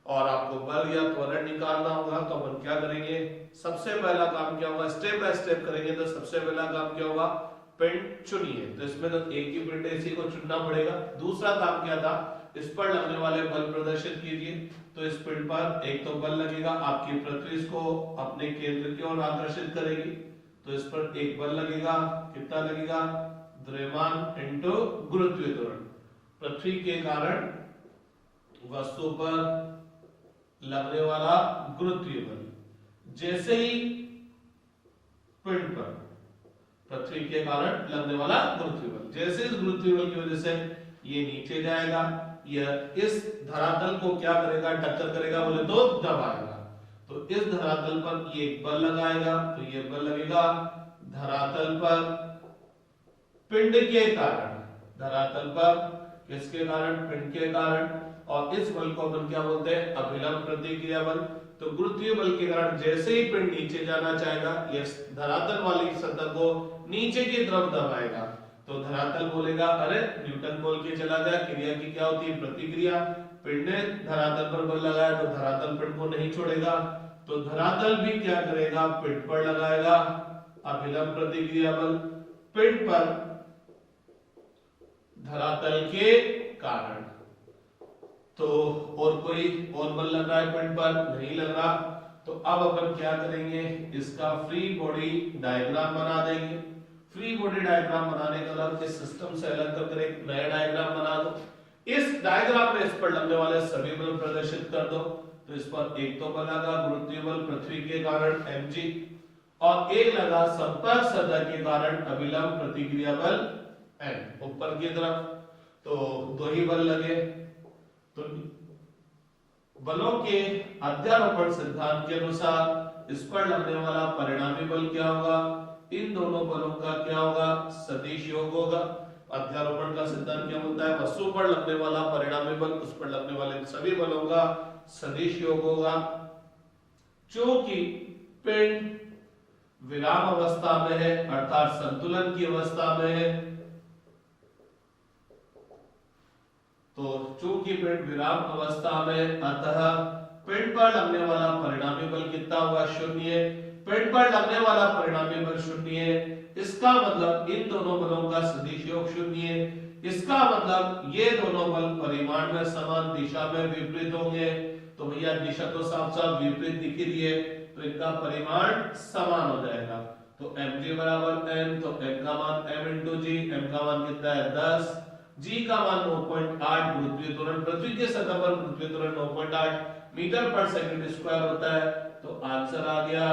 और आपको बल या त्वरण निकालना होगा, तो अपन क्या करेंगे, सबसे पहला काम क्या होगा, स्टेप बाय स्टेप करेंगे। तो सबसे पहला काम क्या होगा, पिंड चुनिए, तो इसमें तो एक ही पिंड है, इसी को चुनना पड़ेगा। दूसरा काम क्या था, इस पर लगने वाले बल प्रदर्शित कीजिए। तो इस पिंड पर एक तो बल लगेगा, आपकी पृथ्वी इसको अपने केंद्र की ओर आकर्षित करेगी, तो इस पर एक बल लगेगा, कितना लगेगा, द्रव्यमान इंटू गुरुत्वीय त्वरण। पृथ्वी के कारण वस्तु पर लगने वाला गुरुत्वीय बल, जैसे ही पिंड पर पृथ्वी के कारण लगने वाला गुरुत्वीय बल, जैसे इस गुरुत्वीय बल की वजह से ये नीचे जाएगा, यह इस धरातल को क्या करेगा, टक्कर करेगा, बोले तो दबाएगा। तो इस धरातल पर ये एक बल लगाएगा, तो ये बल लगेगा धरातल पर पिंड के कारण, धरातल पर किसके कारण, पिंड के कारण। और इस बल को अपन क्या बोलते हैं, अभिलंब प्रतिक्रिया बल। तो गुरुत्वीय बल के कारण जैसे ही पिंड नीचे जाना चाहेगा, यह धरातल वाली सतह को नीचे की तरफ दबाएगा। तो धरातल बोलेगा अरे न्यूटन बोल के चला गया, क्रिया की क्या होती है, प्रतिक्रिया। पिंड ने धरातल पर बल लगाया तो धरातल पिंड को नहीं छोड़ेगा, तो धरातल भी क्या करेगा, पिंड पर लगाएगा अभिलंब प्रतिक्रिया बल। पिंड पर धरातल के कारण, तो और कोई और बल लग रहा है पिंड पर, नहीं लग रहा। तो अब अपन क्या करेंगे, इसका फ्री बॉडी डायग्राम बना देंगे। फ्री बॉडी डायग्राम बनाने का मतलब इस सिस्टम से अलग कर एक नया डायग्राम बना दो। इस डायग्राम में इस पर लगने वाले सभी बल प्रदर्शित कर दो। तो इस पर एक तो बल लगा गुरुत्वीय बल पृथ्वी के कारण mg, और एक लगा संपर्क सतह के कारण अभिलंब प्रतिक्रिया बल n ऊपर की तरफ। तो दो ही बल लगे। तो बलों के अध्यारोपण सिद्धांत के अनुसार इस पर लगने वाला परिणामी बल क्या होगा, इन दोनों बलों का क्या होगा, सदिश योग होगा। अध्यारोपण का सिद्धांत क्या बोलता है, वस्तु पर लगने वाला परिणामी बल उस पर लगने वाले सभी बलों का सदिश योग होगा। चूंकि पिंड विराम अवस्था में है, अर्थात संतुलन की अवस्था में है, तो चूंकि पिंड विराम अवस्था में, अतः पिंड पर लगने वाला परिणामी बल कितना होगा, शून्य। पिंड पर लगने वाला परिणामी बल शून्य, इसका मतलब इन दोनों बलों का सदिश योग शून्य। इसका मतलब ये दोनों बल परिमाण में समान, दिशा में विपरीत होंगे। तो भैया दिशा तो साफ साफ विपरीत दिख रही है, तो इनका परिमाण समान हो जाएगा। तो mg बराबर m, तो m का मान m इंटू जी, m का मान कितना है 10, g का मान 9.8, गुरुत्वीय त्वरण पृथ्वी के सतह पर गुरुत्वीय त्वरण 9.8 मीटर पर सेकंड स्क्वायर होता है। तो आंसर आ गया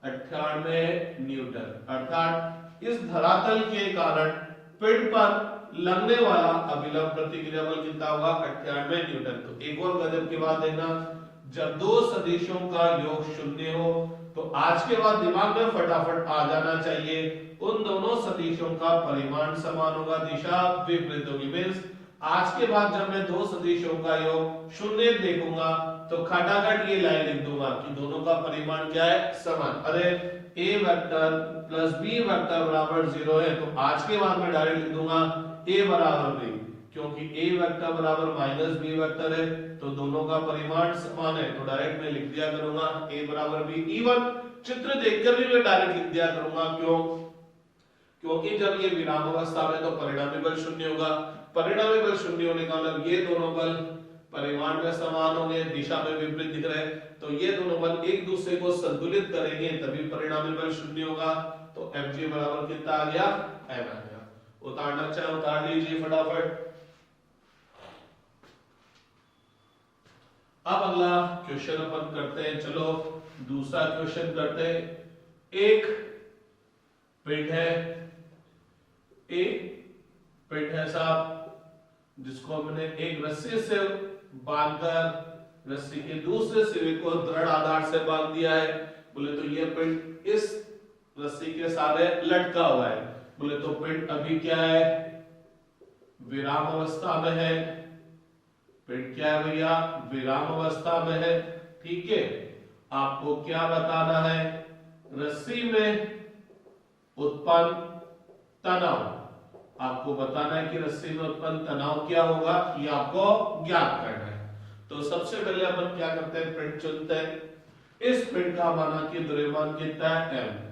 98 न्यूटन। अर्थात इस धरातल के कारण पिंड पर लगने वाला अभिलंब प्रतिक्रिया बल कितना होगा, 98 न्यूटन। तो एक और गजब की बात देखना, जब दो सदिशों का योग शून्य हो तो आज के बाद दिमाग में फटाफट आ जाना चाहिए, उन दोनों सदिशों का परिमाण समान होगा, दिशा विपरीत होगी। मींस आज के बाद जब मैं दो सदिशों का योग शून्य देखूंगा तो खटाखट ये लाइन लिख दूंगा कि दोनों का परिमाण क्या है, समान। अरे a vector plus b vector बराबर 0 है, तो आज के बाद मैं डायरेक्ट लिख दूंगा a बराबर b, क्योंकि a वेक्टर बराबर माइनस b वेक्टर है, तो दोनों का परिमाण समान है। तो डायरेक्ट मैं लिख दिया करूंगा a बराबर b। इवन चित्र देखकर भी मैं डायरेक्ट लिख दिया करूंगा, क्यों, क्योंकि जब ये विराम अवस्था में तो परिणामी बल शून्य होगा। परिणामी बल शून्य होने का मतलब ये दोनों बल परिमाण में समान होंगे, दिशा में विपरीत दिख रहे हैं, तो ये दोनों बल एक दूसरे को संतुलित करेंगे तभी परिणामी बल शून्य होगा। तो mg बराबर कितना आ गया, m आ गया। उतारना चाहे उतार लीजिए फटाफट। अब अगला क्वेश्चन अपन करते हैं, चलो दूसरा क्वेश्चन करते हैं। एक पिंड है, एक पिंड है साहब, जिसको हमने एक रस्सी से बांधकर रस्सी के दूसरे सिरे को दृढ़ आधार से बांध दिया है। बोले तो ये पिंड इस रस्सी के सहारे लटका हुआ है। बोले तो पिंड अभी क्या है, विराम अवस्था में है। पिंड क्या है भैया, विराम अवस्था में है। ठीक है, आपको क्या बताना है, रस्सी में उत्पन्न तनाव, आपको बताना है कि रस्सी में उत्पन्न तनाव क्या होगा, ये आपको ज्ञात करना है। तो सबसे पहले अपन क्या करते हैं, पिंड चुनते हैं। इस पिंड का माना कि द्रव्यमान कितना है m,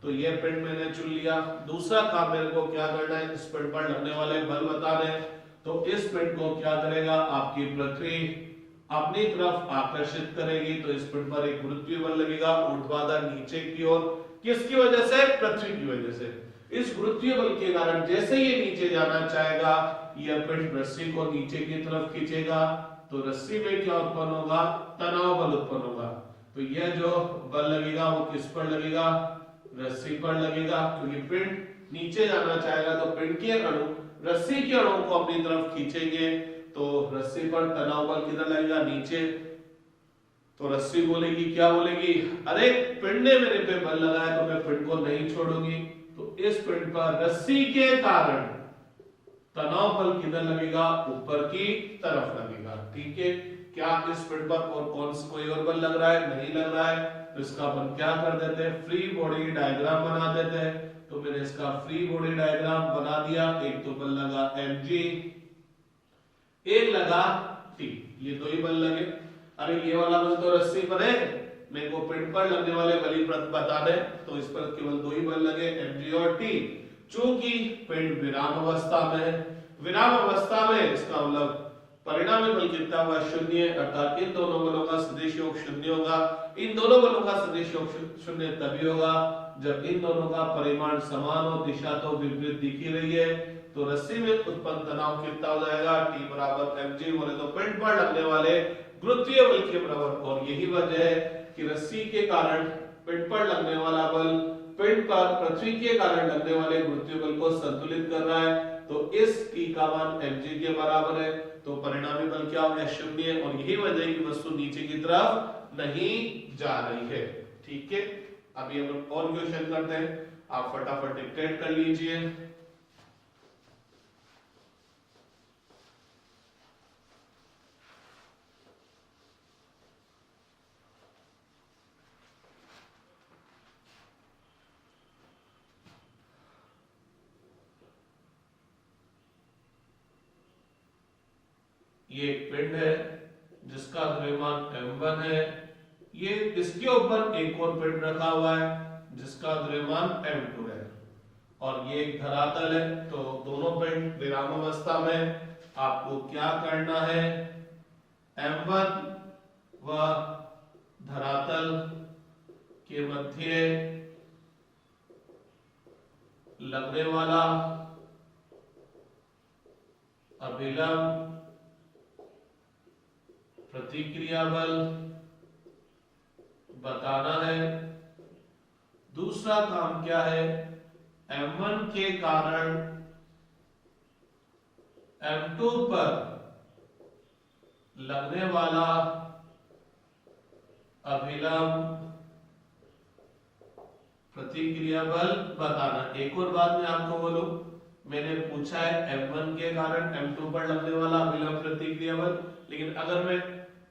तो ये पिंड मैंने चुन लिया। दूसरा काम मेरे को क्या करना है, इस पिंड पर लगने वाले बल बताने हैं। तो इस पिंड को क्या करेगा, आपकी पृथ्वी अपनी तरफ आकर्षित करेगी, तो इस पिंड पर एक गुरुत्वीय बल लगेगा ऊर्ध्वाधर नीचे की ओर। किसकी वजह से, पृथ्वी की वजह से। इस गुरुत्वीय बल के कारण जैसे ये नीचे जाना चाहेगा, यह पिंड रस्सी को नीचे की तरफ खींचेगा, तो रस्सी में क्या उत्पन्न होगा, तनाव बल उत्पन्न होगा। तो यह जो बल लगेगा वो किस पर लगेगा, रस्सी पर लगेगा, क्योंकि पिंड नीचे जाना चाहेगा। तो पिंड के अणु रस्सी के अणु को अपनी तरफ खींचेंगे, तो रस्सी पर तनाव बल किधर लगेगा, नीचे। तो रस्सी बोलेगी, क्या बोलेगी, अरे पिंड ने मेरे पे बल लगाया तो मैं पिंड को नहीं छोड़ूंगी। तो इस पिंड पर रस्सी के कारण तनाव बल किधर लगेगा, ऊपर की तरफ लगेगा। ठीक है, क्या इस पिंड पर और कोई और बल लग रहा है, नहीं लग रहा है। तो इसका अपन क्या कर देते हैं, फ्री बॉडी डायग्राम बना देते हैं। तो मैंने इसका फ्री बॉडी डायग्राम बना दिया। एक तो बल लगा mg, एक लगा t, ये दो ही बल लगे। अरे ये वाला बल तो रस्सी पर है, मेरे को पिंड पर लगने वाले बल ही बताने, तो इस पर केवल दो ही बल लगे, mg और t। चूंकि पिंड विराम अवस्था में है, विराम अवस्था में इसका मतलब परिणामी बल कितना हुआ, शून्य, अर्थात इन दोनों बलों का सदिश योग शून्य होगा। इन दोनों बलों का सदिश योग शून्य तभी होगा जब इन दोनों का परिमाण समान हो, दिशा तो विपरीत दिख ही रही है। तो रस्सी में उत्पन्न तनाव कितना हो जाएगा, T बराबर mg, बोले तो पिंड पर लगने वाले गुरुत्वीय बल के बराबर। और यही वजह है कि रस्सी के कारण पिंड पर लगने वाला बल पिंड पर पृथ्वी के कारण लगने वाले गुरुत्वीय बल को संतुलित कर रहा है। तो इस T का मान mg के बराबर है, तो परिणामी बल क्या हो गया, शून्य। और यही वजह है कि वस्तु नीचे की तरफ नहीं जा रही है। ठीक है, अभी हम और क्वेश्चन करते हैं, आप फटाफट डिक्टेट कर लीजिए। ये एक पिंड है जिसका द्रव्यमान m1 है, ये इसके ऊपर एक और पिंड रखा हुआ है जिसका द्रव्यमान m2 है, और ये एक धरातल है। तो दोनों पिंड विराम अवस्था में, आपको क्या करना है, m1 व धरातल के मध्य लगने वाला अभिलंब प्रतिक्रिया बल बताना है। दूसरा काम क्या है, m1 के कारण m2 पर लगने वाला अभिलंब प्रतिक्रिया बल बताना। एक और बात मैं आपको बोलूं, मैंने पूछा है m1 के कारण m2 पर लगने वाला अभिलंब प्रतिक्रिया बल, लेकिन अगर मैं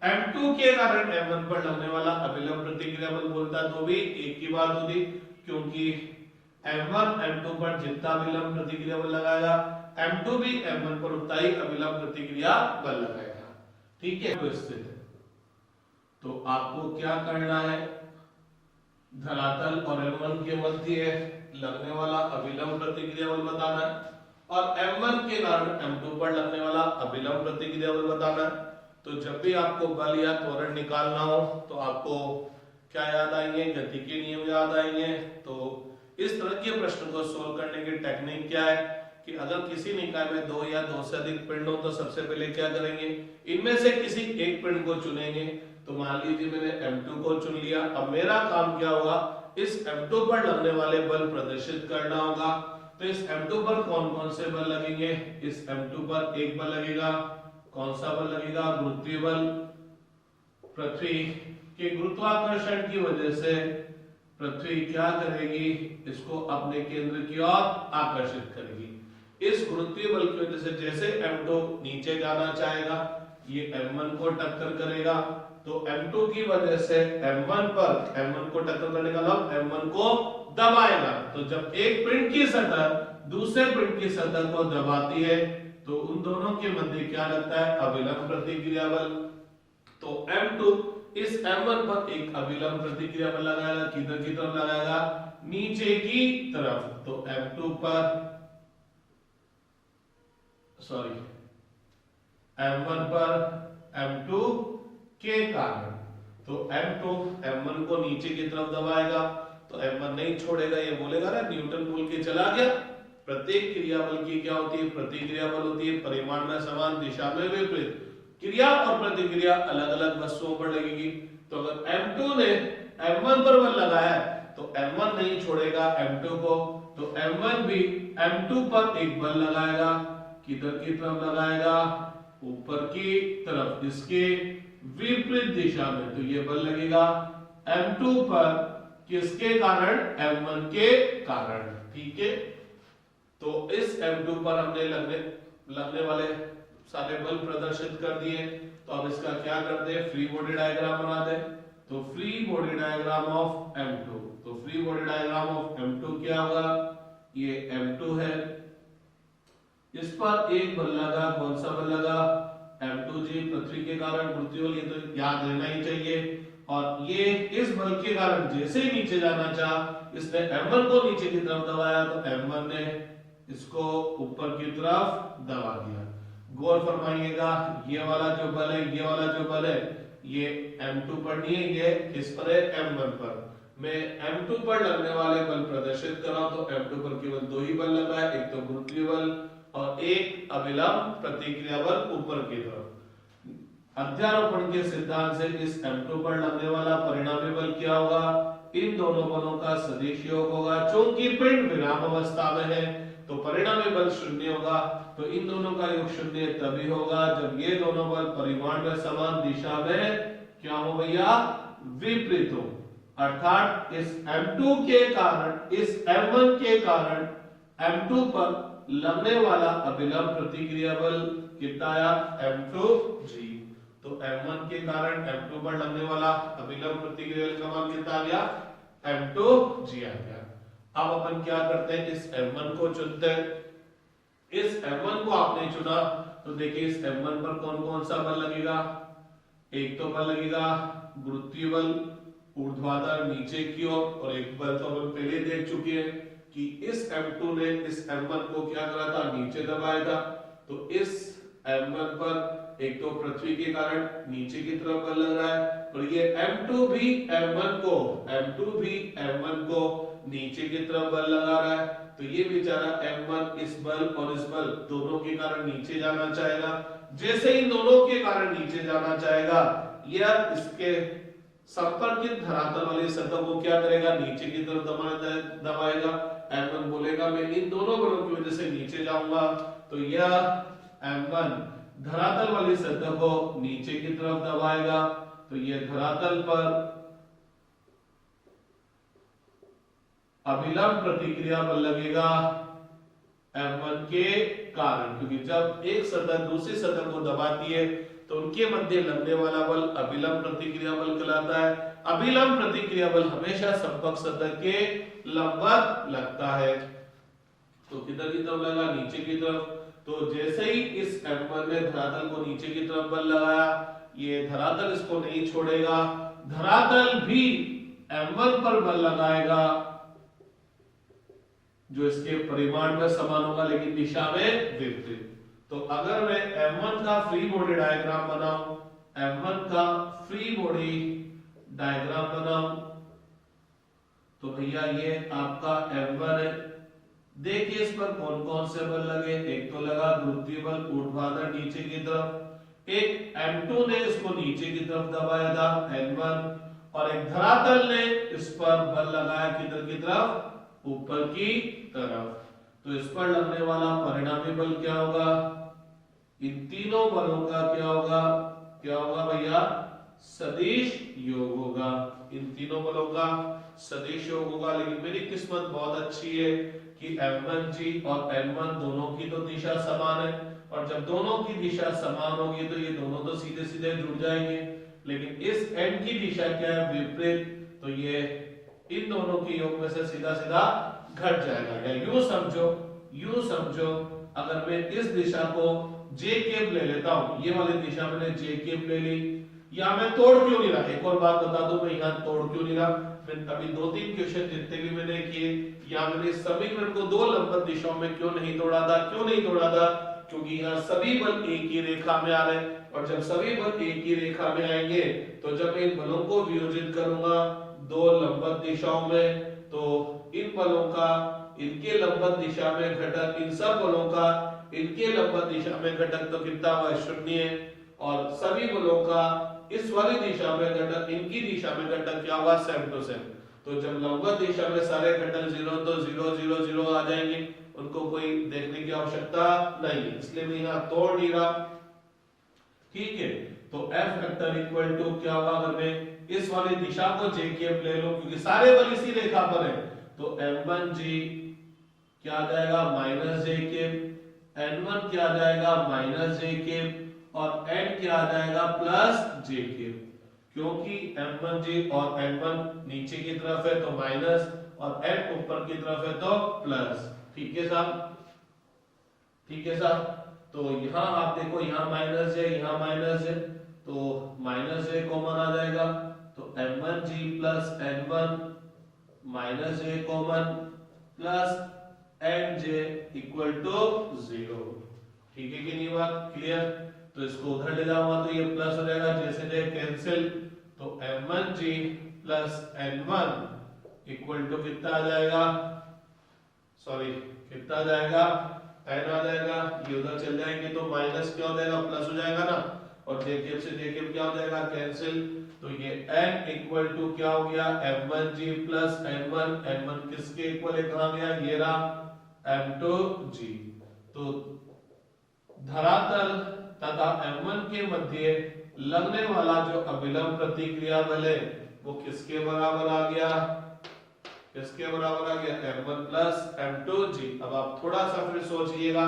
m2 के कारण m1 पर लगने वाला अभिलंब प्रतिक्रिया बल बोलता तो भी एक ही बात होती, क्योंकि m1 m2 पर जितना अभिलंब प्रतिक्रिया बल लगाएगा, m2 भी m1 पर उतना ही अभिलंब प्रतिक्रिया बल लगाएगा। ठीक है, तो स्थित है। तो आपको क्या करना है, धरातल और m1 के मध्य लगने वाला अभिलंब प्रतिक्रिया बल बताना है, और m1 के कारण m2 पर लगने वाला अभिलंब प्रतिक्रिया बल बताना है। तो जब भी आपको बल या त्वरण निकालना हो तो आपको क्या याद आएंगे, गति के नियम याद आएंगे। तो इस तरह के प्रश्न को सोल्व करने की टेक्निक क्या है कि अगर किसी निकाय में दो या दो से अधिक पिंड हो तो सबसे पहले क्या करेंगे, इनमें से किसी एक पिंड को चुनेंगे। तो मान लीजिए मैंने m2 को चुन लिया, अब मेरा काम क्या होगा, इस m2 पर लगने वाले बल प्रदर्शित करना होगा। तो इस m2 पर कौन कौन से बल लगेंगे, इस m2 पर एक बल लगेगा, कौन सा बल लगेगा, गुरुत्वीय बल। पृथ्वी के गुरुत्वाकर्षण की वजह से पृथ्वी क्या करेगी, इसको अपने केंद्र की ओर आकर्षित करेगी। इस गुरुत्वीय बल की वजह से जैसे M2 नीचे जाना चाहेगा, ये M1 को टक्कर करेगा, तो M2 की वजह से M1 को टक्कर करने का मतलब M1 को दबाएगा। तो जब एक पिंड की सतह दूसरे पिंड की सतह को दबाती है तो उन दोनों के मध्य क्या लगता है, अभिलंब प्रतिक्रिया बल। तो M2 इस M1 पर एक अभिलंब प्रतिक्रिया बल लगाएगा, किधर की तरफ लगाएगा, नीचे की तरफ। तो M2 पर M1 पर M2 के कारण, तो M2 M1 को नीचे की तरफ दबाएगा, तो M1 नहीं छोड़ेगा, ये बोलेगा ना न्यूटन बोल के चला गया। प्रत्येक क्रिया बल की क्या होती है, प्रतिक्रिया बल होती है, परिमाण में समान, दिशा में विपरीत। क्रिया और प्रतिक्रिया अलग अलग वस्तुओं पर लगेगी। तो अगर M2 ने M1 पर बल लगाया तो M1 नहीं छोड़ेगा M2 को, तो M1 भी M2 पर एक बल लगाएगा, किधर की तरफ लगाएगा, ऊपर की तरफ, इसके विपरीत दिशा में। तो ये बल लगेगा M2 पर, किसके कारण, M1 के कारण। ठीक है, तो इस M2 पर हमने लगने वाले सारे बल प्रदर्शित कर दिए। तो अब इसका क्या करते हैं, फ्री बॉडी डायग्राम बना दे। तो free body diagram of M2, तो free body diagram of M2 क्या होगा, ये M2 है, इस पर एक बल लगा, कौन सा बल लगा, M2G, पृथ्वी के कारण गुरुत्वीय बल, ये तो याद रहना ही चाहिए। और ये इस बल के कारण जैसे ही नीचे जाना चाहा, इसने M1 को नीचे की तरफ दबाया, तो M1 ने इसको ऊपर की तरफ दबा दिया। गौर फरमाइएगा, ये वाला जो बल है, ये वाला जो बल है, ये M2 पर नहीं है, ये किस पर है, M1 पर। मैं M2 पर लगने वाले बल प्रदर्शित कर रहा हूं, तो M2 पर केवल दो ही बल लगा है, एक तो गुरुत्वीय बल और एक अभिलंब प्रतिक्रिया बल ऊपर की तरफ। अध्यारोपण के सिद्धांत से इस M2 पर लगने वाला परिणामी बल क्या होगा, इन दोनों बलों का सदिश योग होगा। चूंकि पिंड विराम अवस्था में है तो परिणामी बल शून्य होगा, तो इन दोनों का योग शून्य तभी होगा जब ये दोनों बल परिमाण में समान, दिशा में क्या हो भैया, विपरीत हो। अर्थात इस M2 के कारण, इस M1 के कारण M2 पर लगने वाला अभिलंब प्रतिक्रिया बल कितना आया, M2G। तो M1 के कारण M2 पर लगने वाला अभिलंब प्रतिक्रिया बल का मान कितना आ गया, M2G आ गया। अब अपन क्या करते हैं, इस M1 को चुनते हैं। इस M1 को आपने चुना, तो देखिए इस M1 पर कौन कौन सा बल लगेगा, एक तो बल लगेगा गुरुत्वीय बल ऊर्ध्वाधर नीचे की ओर, और एक बल तो अपन पहले देख चुके हैं कि इस M2 ने इस M1 को क्या करा था, नीचे दबाया था। तो इस M1 पर एक तो पृथ्वी के कारण नीचे की तरफ बल लग रहा है, और ये M2 भी M1 को नीचे की तरफ बल लगा रहा है। तो ये बेचारा M1 इस बल और इस बल दोनों के कारण नीचे जाना चाहेगा। जैसे ही दोनों के कारण नीचे जाना चाहेगा, यह इसके संपर्कित धरातल वाली सतह को क्या करेगा, नीचे की तरफ दबाएगा। M1 बोलेगा मैं इन दोनों बलों की वजह से नीचे जाऊंगा, तो यह M1 धरातल वाली सतह को नीचे की तरफ दबाएगा। तो यह धरातल पर अभिलंब प्रतिक्रिया बल लगेगा M1 के कारण, क्योंकि जब एक सतह दूसरी सतह को दबाती है तो उनके मध्य लगने वाला बल अभिलंब प्रतिक्रिया बल कहलाता है। अभिलंब प्रतिक्रिया बल हमेशा संपर्क सतह के लंबवत लगता है। तो किधर की तरफ लगा, नीचे की तरफ। तो जैसे ही इस M1 ने धरातल को नीचे की तरफ बल लगाया, ये धरातल इसको नहीं छोड़ेगा, धरातल भी M1 पर बल लगाएगा जो इसके परिमाण में समान होगा लेकिन दिशा में विपरीत। तो अगर मैं M1 का फ्री बॉडी डायग्राम बनाऊं, M1 का फ्री बॉडी डायग्राम बनाऊं, तो भैया ये आपका M1 है। देखिए इस पर कौन कौन से बल लगे, एक तो लगा गुरुत्वीय बल ऊर्ध्वाधर नीचे की तरफ, एक M2 ने इसको नीचे की तरफ दबाया था N1, और एक धरातल ने इस पर बल लगाया किधर की तरफ, ऊपर की तरफ। तो इस पर लगने वाला परिणामी बल क्या होगा, इन तीनों बलों का क्या होगा भैया, सदिश योग होगा। इन तीनों बलों का सदिश योग होगा। लेकिन मेरी किस्मत बहुत अच्छी है कि M1G और N1 दोनों की तो दिशा समान है, और जब दोनों की दिशा समान होगी तो ये दोनों तो सीधे सीधे जुड़ जाएंगे। लेकिन इस N की दिशा क्या है, विपरीत, तो ये इन दोनों के योग में से सीधा सीधा घट जाएगा। या यूं समझो अगर मैं इस दिशा को J केप ले लेता हूं, ये वाली दिशा मैंने J केप ले ली, या मैं तोड़ क्यों नहीं रहा, एक और बात बता दूं, मैं यहाँ तोड़ क्यों नहीं रहा, मैं अभी 2-3 क्वेश्चन जितने भी मैंने किए, या मैंने इस समीकरण को दो लंबवत दिशाओं में क्यों नहीं तोड़ा था, क्योंकि यहाँ सभी बल एक ही रेखा में आ रहे हैं, और जब सभी बल एक ही रेखा में आएंगे तो जब मैं इन बलों को वियोजित करूंगा दो लंबवत दिशाओं में, तो इन बलों का इनके लंबवत दिशा में घटक, इन सब बलों का इनके लंबवत दिशा में घटक तो कितना हुआ, 0, और सभी बलों का इस वाली दिशा में घटक, इनकी दिशा में घटक क्या हुआ, सेम टू सेम। तो जब लंबवत दिशा में सारे घटक 0 तो 0 0 0 आ जाएंगे, उनको कोई देखने की आवश्यकता नहीं है, इसलिए मैं यहाँ तोड़ नहीं रहा। ठीक है, तो F वेक्टर इक्वल टू क्या होगा, अगर मैं इस वाली दिशा को J केप ले लूं, क्योंकि सारे बल इसी रेखा पर है, तो M1G क्या आ जाएगा, -J केप, N1 क्या आ जाएगा, -J केप, और N क्या आ जाएगा, +J केप। क्योंकि M1G और N1 नीचे की तरफ है तो माइनस, और N ऊपर की तरफ है तो प्लस। ठीक है साहब, तो यहाँ आप देखो, यहाँ माइनस है, यहाँ माइनस है, तो -J कॉमन आ जाएगा, तो M1G plus N1 -J common plus NJ equal to 0। ठीक है कि नहीं, बात क्लियर। तो इसको उधर ले जाऊंगा तो ये प्लस हो जाएगा, जैसे जैसे कैंसिल, तो M1G plus N1 equal to कितना आ जाएगा, कितना आ जाएगा, N आ जाएगा, ये उधर चल जाएंगे तो माइनस क्या हो जाएगा, प्लस हो जाएगा ना, और जेकेब से जेकेब क्या हो जाएगा, कैंसिल, तो ये N इक्वल टू क्या हो गया, M1G प्लस N1, N1 किसके इक्वल है, कहां गया, ये रहा M2G। तो धरातल तथा M1 के मध्य लगने वाला जो अभिलंब प्रतिक्रिया बल है वो किसके बराबर आ गया, M1 प्लस M2G। अब आप थोड़ा सा फिर सोचिएगा,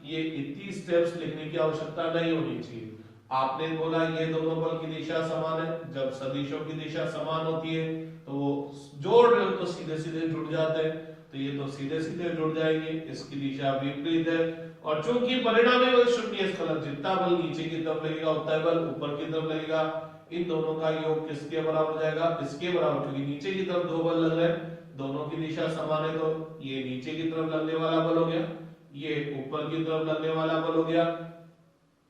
ये इतनी स्टेप्स लिखने की आवश्यकता नहीं होनी चाहिए। आपने बोला ये दोनों बल की दिशा समान है, जब सदिशों की दिशा समान होती है तो वो जोड़ रहे हो तो सीधे सीधे जुड़ जाते हैं, तो ये तो सीधे सीधे जुड़ जाएंगे, इसकी दिशा विपरीत है, और चूंकि परिणामी बल 0 है, इसका मतलब जितना बल नीचे की तरफ लगेगा उतना बल ऊपर की तरफ लगेगा। इन दोनों का योग किसके बराबर हो जाएगा, इसके बराबर, क्योंकि नीचे की तरफ दो बल लग रहे हैं, दोनों की दिशा समान है, तो ये नीचे की तरफ लगने वाला बल हो गया, ये ऊपर की तरफ लगने वाला बल हो गया।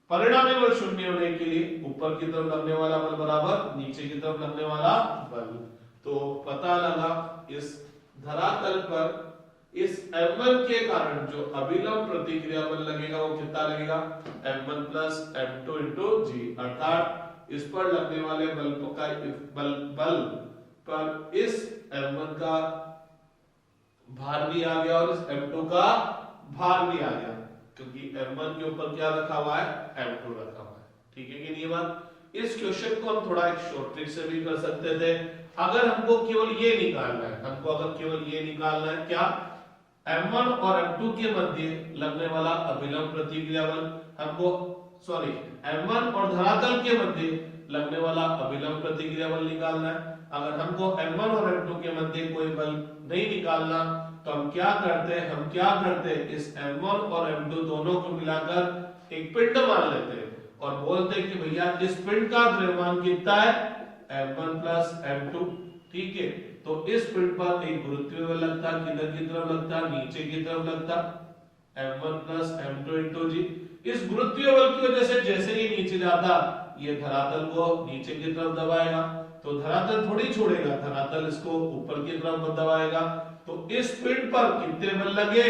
परिणामी बल 0 होने के लिए ऊपर की तरफ लगने वाला बल बराबर नीचे की तरफ लगने वाला बल। तो पता लगा इस धरातल पर इस M1 के कारण जो अभिलंब प्रतिक्रिया बल लगेगा वो कितना लगेगा, M1 plus M2 into G, अर्थात इस पर लगने वाले बल का बल पर इस M1 का भार भी आ गया और इस M2 का भार भी आ गया, क्योंकि M1 के ऊपर क्या रखा हुआ है, M2 रखा हुआ है। ठीक है कि नहीं बात। इस क्वेश्चन को हम थोड़ा एक शॉर्ट ट्रिक से भी कर सकते थे, अगर हमको केवल ये निकालना है, क्या M1 और M2 के मध्य लगने वाला अभिलंब प्रतिक्रिया बल, M1 और धरातल के मध्य लगने वाला अभिलंब प्रतिक्रिया बल निकालना है। अगर हमको M1 और M2 के मध्य कोई बल नहीं निकालना तो हम क्या करते, इस M1 और M2 दोनों को मिलाकर एक पिंड मान लेते हैं और बोलते कि भैया इस पिंड का द्रव्यमान कितना है, M1 प्लस M2। ठीक है, तो इस पिंड पर एक गुरुत्वीय बल लगता, किधर की तरफ लगता, नीचे की तरफ लगता, M1 plus M2 into G। इस गुरुत्वीय बल की वजह से जैसे ही नीचे जाता ये धरातल को नीचे की तरफ दबाएगा, तो धरातल थोड़ी छोड़ेगा, धरातल इसको ऊपर की तरफ दबाएगा। तो इस पिंड पर कितने बल लगे,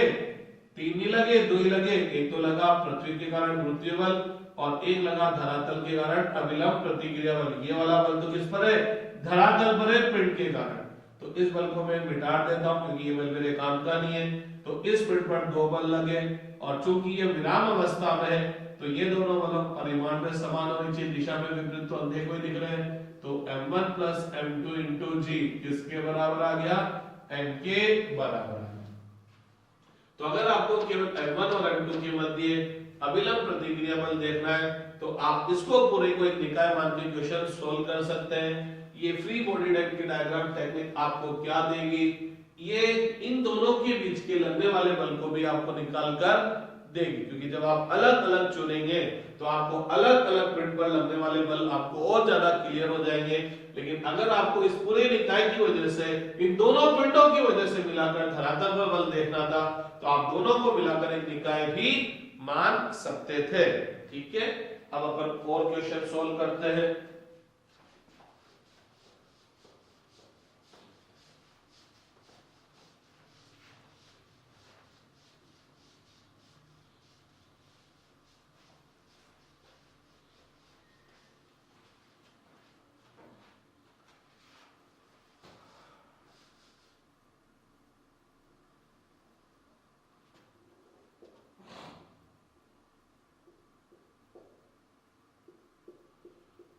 3 ही लगे, 2 ही लगे, एक तो लगा पृथ्वी के कारण गुरुत्वीय बल और एक लगा धरातल के कारण अभिलंब प्रतिक्रिया बल। ये वाला बल तो किस पर है, धरातल पर है, पिंड के कारण। तो इस बल को मैं मिटा देता हूं क्योंकि ये बल मेरे काम का नहीं है। तो इस पिंड पर 2 बल लगे और चूंकि ये विराम अवस्था में है तो ये दोनों बल परिमाण में समान और नीचे दिशा में विपरीत तो अंधे को ही दिख रहे हैं, तो m1 प्लस m2 इंटू जी किसके बराबर आ गया, n के बराबर आ गया। तो अगर आपको केवल m1 और m2 के मध्य अभिलंब प्रतिक्रिया बल देखना है तो आप इसको पूरे को एक निकाय मान के क्वेश्चन सोल्व कर सकते हैं। ये फ्री बॉडी डायग्राम टेक्निक आपको क्या देगी, ये इन दोनों के बीच के लगने वाले बल को भी आपको निकाल कर देगी, क्योंकि जब आप अलग अलग चुनेंगे तो आपको अलग अलग पिंड पर लगने वाले बल आपको और ज्यादा क्लियर हो जाएंगे। लेकिन अगर आपको इस पूरे निकाय की वजह से इन दोनों पिंडों की वजह से मिलाकर धरातल पर बल देखना था तो आप दोनों को मिलाकर एक निकाय भी मान सकते थे। ठीक है, अब अपन और क्वेश्चन सोल्व करते हैं।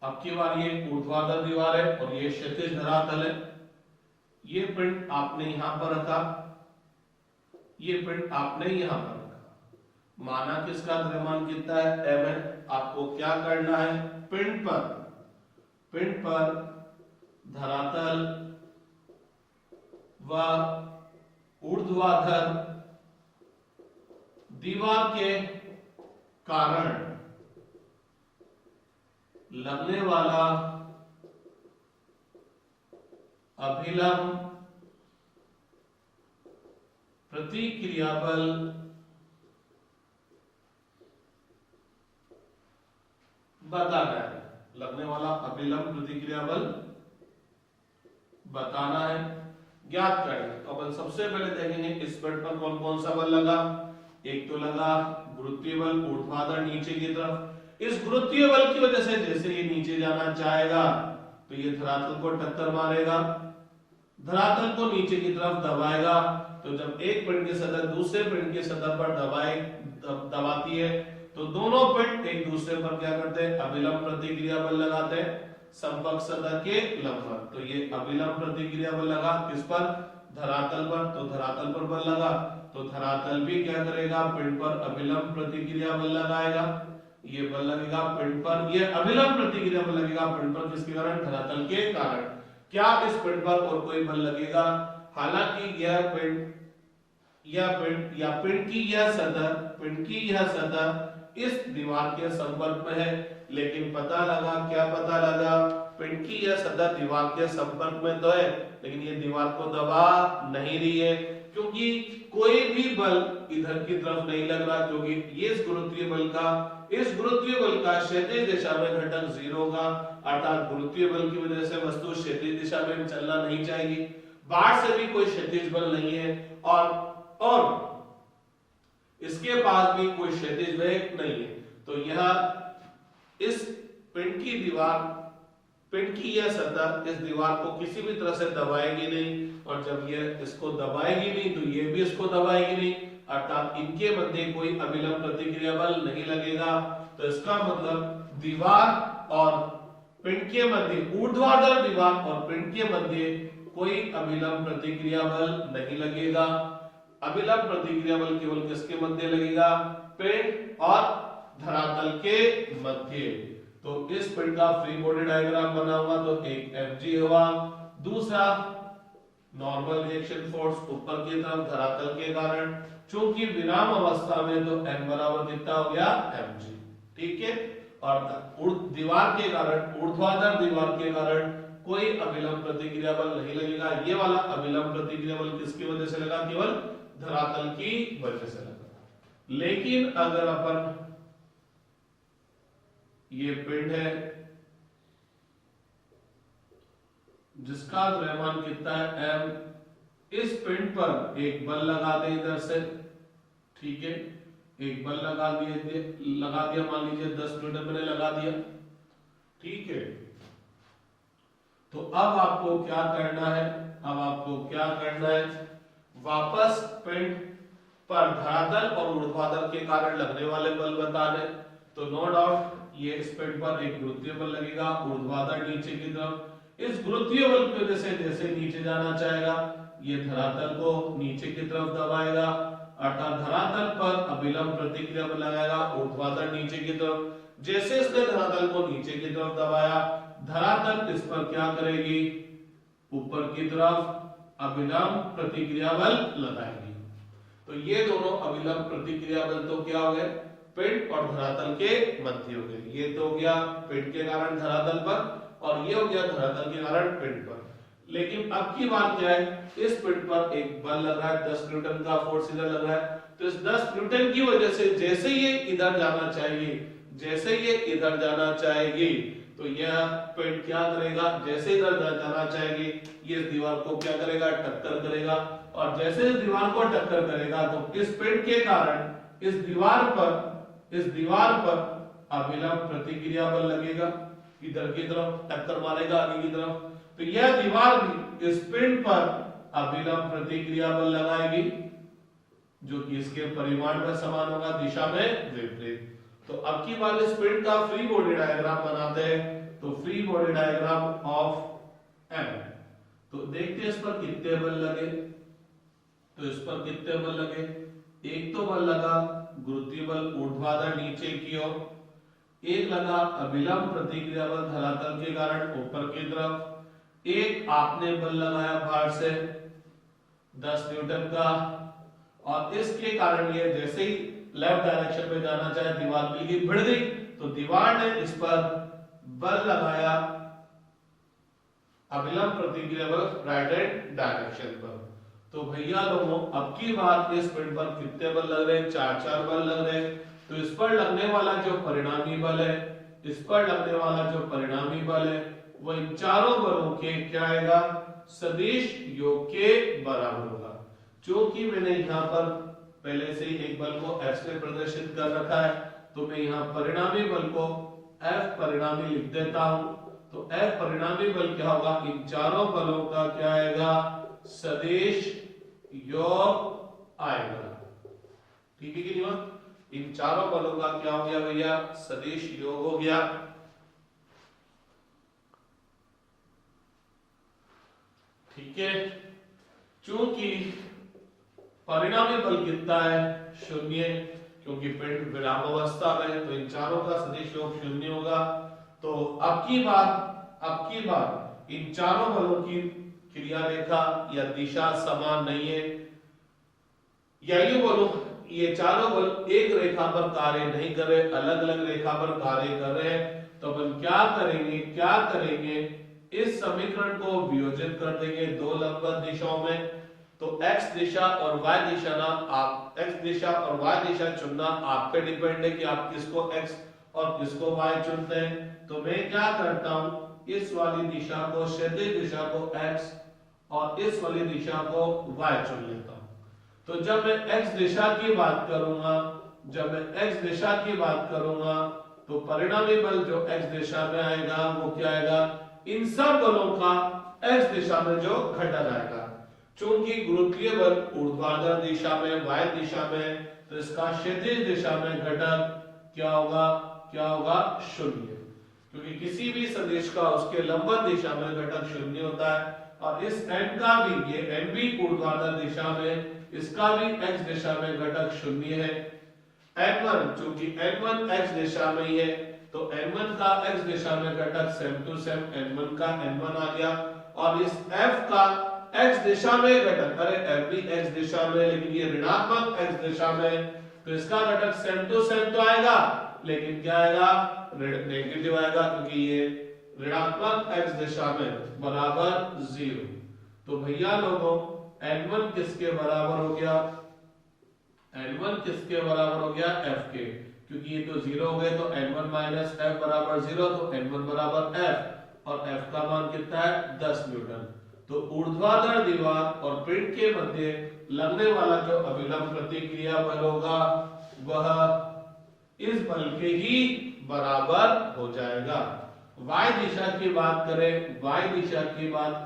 अब की बार ये ऊर्ध्वाधर दीवार है और ये क्षैतिज धरातल है। ये पिंड आपने यहां पर रखा, ये पिंड आपने यहां पर रखा। माना किसका द्रव्यमान कितना है, m है। आपको क्या करना है, पिंड पर धरातल व ऊर्ध्वाधर दीवार के कारण लगने वाला अभिलंब प्रतिक्रिया बल बताना है। लगने वाला अभिलंब प्रतिक्रिया बल बताना है, ज्ञात करना है। तो अपन सबसे पहले देखेंगे इस पिंड पर कौन कौन सा बल लगा। एक तो लगा गुरुत्वीय बल ऊर्ध्वाधर नीचे की तरफ। इस गुरुत्वीय बल की वजह से जैसे ये नीचे जाना चाहेगा तो ये धरातल को टक्कर मारेगा, धरातल को नीचे की तरफ दबाएगा। तो जब एक पिंड की सतह दूसरे पिंड की सतह पर दबाती है तो दोनों पिंड एक दूसरे पर क्या करते हैं, अभिलंब प्रतिक्रिया बल लगाते हैं संपर्क सतह के लंबवत। तो ये अभिलंब प्रतिक्रिया बल लगा किस पर, धरातल पर। तो धरातल पर बल लगा तो धरातल भी क्या करेगा, पिंड पर अभिलंब प्रतिक्रिया बल लगाएगा। ये बल लगेगा पिंड पर, ये अभिलंब प्रतिक्रिया बल लगेगा पिंड पर किसके कारण, धरातल के कारण। क्या इस पिंड पर और कोई बल लगेगा, हालांकि यह पिंड या पिंड की यह सतह इस दीवार के संपर्क में है, लेकिन पता लगा, क्या पता लगा, पिंड की यह सतह दीवार के संपर्क में तो है लेकिन ये दीवार को दबा नहीं रही है, क्योंकि कोई भी बल इधर की तरफ नहीं लग रहा, क्योंकि ये इस गुरुत्वीय बल का क्षैतिज दिशा में घटक 0 होगा। अर्थात गुरुत्वीय बल की वजह से वस्तु क्षैतिज दिशा में चलना नहीं चाहेगी। बाहर से भी कोई क्षैतिज बल नहीं है और इसके पास भी कोई क्षैतिज वेग नहीं है। तो यह इस पिंड की यह सतह इस दीवार को किसी भी तरह से दबाएगी नहीं, और जब यह इसको दबाएगी नहीं तो ये भी इसको दबाएगी नहीं, अर्थात इनके मध्य कोई अभिलंब प्रतिक्रिया बल नहीं लगेगा। तो इसका मतलब दीवार और पिंड के मध्य, ऊर्ध्वाधर दीवार और पिंड के मध्य कोई अभिलंब प्रतिक्रिया बल नहीं लगेगा। अभिलंब प्रतिक्रिया बल केवल किसके मध्य लगेगा, पिंड और धरातल के मध्य। तो इस पिंड का फ्री बॉडी डायग्राम बना हुआ तो एक Fg हुआ, दूसरा नॉर्मल रिएक्शन फोर्स ऊपर की तरफ धरातल के कारण, चूंकि विराम अवस्था में तो n बराबर कितना हो गया, mg। ठीक है, और दीवार के कारण, ऊर्ध्वाधर दीवार के कारण कोई अभिलंब प्रतिक्रिया बल नहीं लगेगा। ये वाला अभिलंब प्रतिक्रिया बल किसकी वजह से लगा, केवल धरातल की वजह से लगा। लेकिन अगर अपन ये पिंड है जिसका द्रव्यमान कितना है, m, इस पिंड पर एक बल लगा दे इधर से, ठीक है, एक बल लगा दिया मान लीजिए 10 न्यूटन मैंने लगा दिया, ठीक है। तो अब आपको क्या करना है, वापस पिंड पर धरातल और ऊर्ध्वाधर के कारण लगने वाले बल बताने, तो नो डाउट ये इस पिंड पर एक गुरुत्वीय बल लगेगा ऊर्ध्वाधर नीचे की तरफ। इस गुरुत्वीय बल की वजह से जैसे नीचे जाना चाहेगा ये धरातल को नीचे की तरफ दबाएगा, अर्थात धरातल पर अभिलंब प्रतिक्रिया बल लगाएगा ऊर्ध्वाधर नीचे की तरफ। जैसे इसने धरातल को नीचे की तरफ दबाया, धरातल इस पर क्या करेगी, ऊपर की तरफ अभिलंब प्रतिक्रिया बल लगाएगी। तो ये दोनों अभिलंब प्रतिक्रिया बल तो क्या हो गए, पिंड और धरातल के मध्य हो गए। ये तो हो गया पिंड के कारण धरातल पर और ये हो गया धरातल के कारण पिंड पर। लेकिन अब की बात क्या है, इस पिंड पर एक बल लग रहा है, 10 न्यूटन का फोर्स इधर लग रहा है। तो इस 10 न्यूटन की वजह से जैसे ये इधर जाना चाहिए, जैसे ये इधर जाना चाहेगी, तो यह पिंड क्या करेगा, जैसे इधर जाना चाहेगी ये इस दीवार को क्या करेगा, टक्कर करेगा। और जैसे इस दीवार को टक्कर करेगा तो इस पिंड के कारण इस दीवार पर अभिलंब प्रतिक्रिया बल लगेगा, इधर की तरफ टक्कर मारेगा आगे की तरफ। तो यह दीवार भी इस पिंड पर अभिलंब प्रतिक्रिया बल लगाएगी जो कि इसके परिमाण में समान होगा, दिशा में विपरीत। तो अब की बार इस पिंड का फ्री बॉडी डायग्राम बनाते हैं। तो free body diagram of M, तो देखते हैं इस पर कितने बल लगे। तो इस पर कितने बल लगे, एक तो बल लगा गुरुत्वीय बल ऊर्ध्वाधर नीचे की ओर, एक लगा अभिलंब प्रतिक्रिया बल धरातल के कारण ऊपर की तरफ, एक आपने बल लगाया बाहर से 10 न्यूटन का, और इसके कारण ये जैसे ही लेफ्ट डायरेक्शन में जाना चाहे दीवार बिल्कुल भिड़ गई, तो दीवार ने इस पर बल लगाया अभिलंब प्रतिक्रिया बल राइट हैंड डायरेक्शन पर। तो भैया लोगों अब की बार इस पिंड पर कितने बल लग रहे हैं, 4 बल लग रहे हैं। तो इस पर लगने वाला जो परिणामी बल है, इस पर लगने वाला जो परिणामी बल है वो इन चारों बलों के क्या आएगा, सदिश योग के बराबर होगा। क्योंकि मैंने यहाँ पर पहले से ही एक बल को F से प्रदर्शित कर रखा है, तो मैं यहाँ परिणामी बल को F परिणामी लिख देता हूं। तो F परिणामी बल क्या होगा, इन चारों बलों का क्या आएगा, सदिश योग आएगा। ठीक है कि नहीं, इन चारों बलों का क्या हो गया भैया, सदिश योग हो गया। ठीक है, चूंकि परिणामी बल कितना है, 0, क्योंकि पिंड विरामावस्था में है, तो इन चारों का सदिश योग 0 होगा। तो अब की बार इन चारों बलों की क्रिया रेखा या दिशा समान नहीं है, या यूं बोलो ये चारों बल एक रेखा पर कार्य नहीं कर रहे, अलग अलग रेखा पर कार्य कर रहे हैं। तो अपन क्या करेंगे, इस समीकरण को वियोजित कर देंगे दो लंबवत दिशाओं में। तो x दिशा और y दिशा ना, आप x दिशा और y दिशा चुनना आप पे डिपेंड है कि आप किसको x और किसको y चुनते हैं। तो मैं क्या करता हूं, इस वाली दिशा को क्षैतिज दिशा को x और इस वाली दिशा को y चुन लेता हूं। तो जब मैं x दिशा की बात करूंगा, तो परिणामी बल जो x दिशा में आएगा वो क्या आएगा, इन सब बलों का x दिशा में जो घटक आएगा। चूंकि गुरुत्वीय बल ऊर्ध्वाधर दिशा में y दिशा में, तो इसका क्षैतिज दिशा में घटक क्या होगा 0, क्योंकि किसी भी सदिश का उसके लंबवत दिशा में घटक 0 होता है। और इस n का भी, ये n भी ऊर्ध्वाधर दिशा में, इसका भी x दिशा में घटक 0 है। n1 चूंकि n1 x दिशा में ही है, तो n1 का x दिशा में घटक सेम टू सेम n1 का n1 आ गया। और इस f का x दिशा में घटक, अरे f भी x दिशा में, लेकिन ये ऋणात्मक x दिशा में, तो इसका घटक सेम टू सेम तो आएगा, लेकिन क्या आएगा, नेगेटिव आएगा, क्योंकि ये ऋणात्मक x दिशा में बराबर 0। तो भैया लोगों n1 किसके बराबर हो गया, n1 किसके बराबर हो गया, f के, क्योंकि ये तो 0 हो गए, तो n1 माइनस f बराबर 0, तो n1 बराबर f, और f का मान कितना है 10 न्यूटन। तो ऊर्ध्वाधर दीवार और पिंड के मध्य लगने वाला जो अभिलंब प्रतिक्रिया बल होगा वह इस बल के ही बराबर हो जाएगा। y दिशा की बात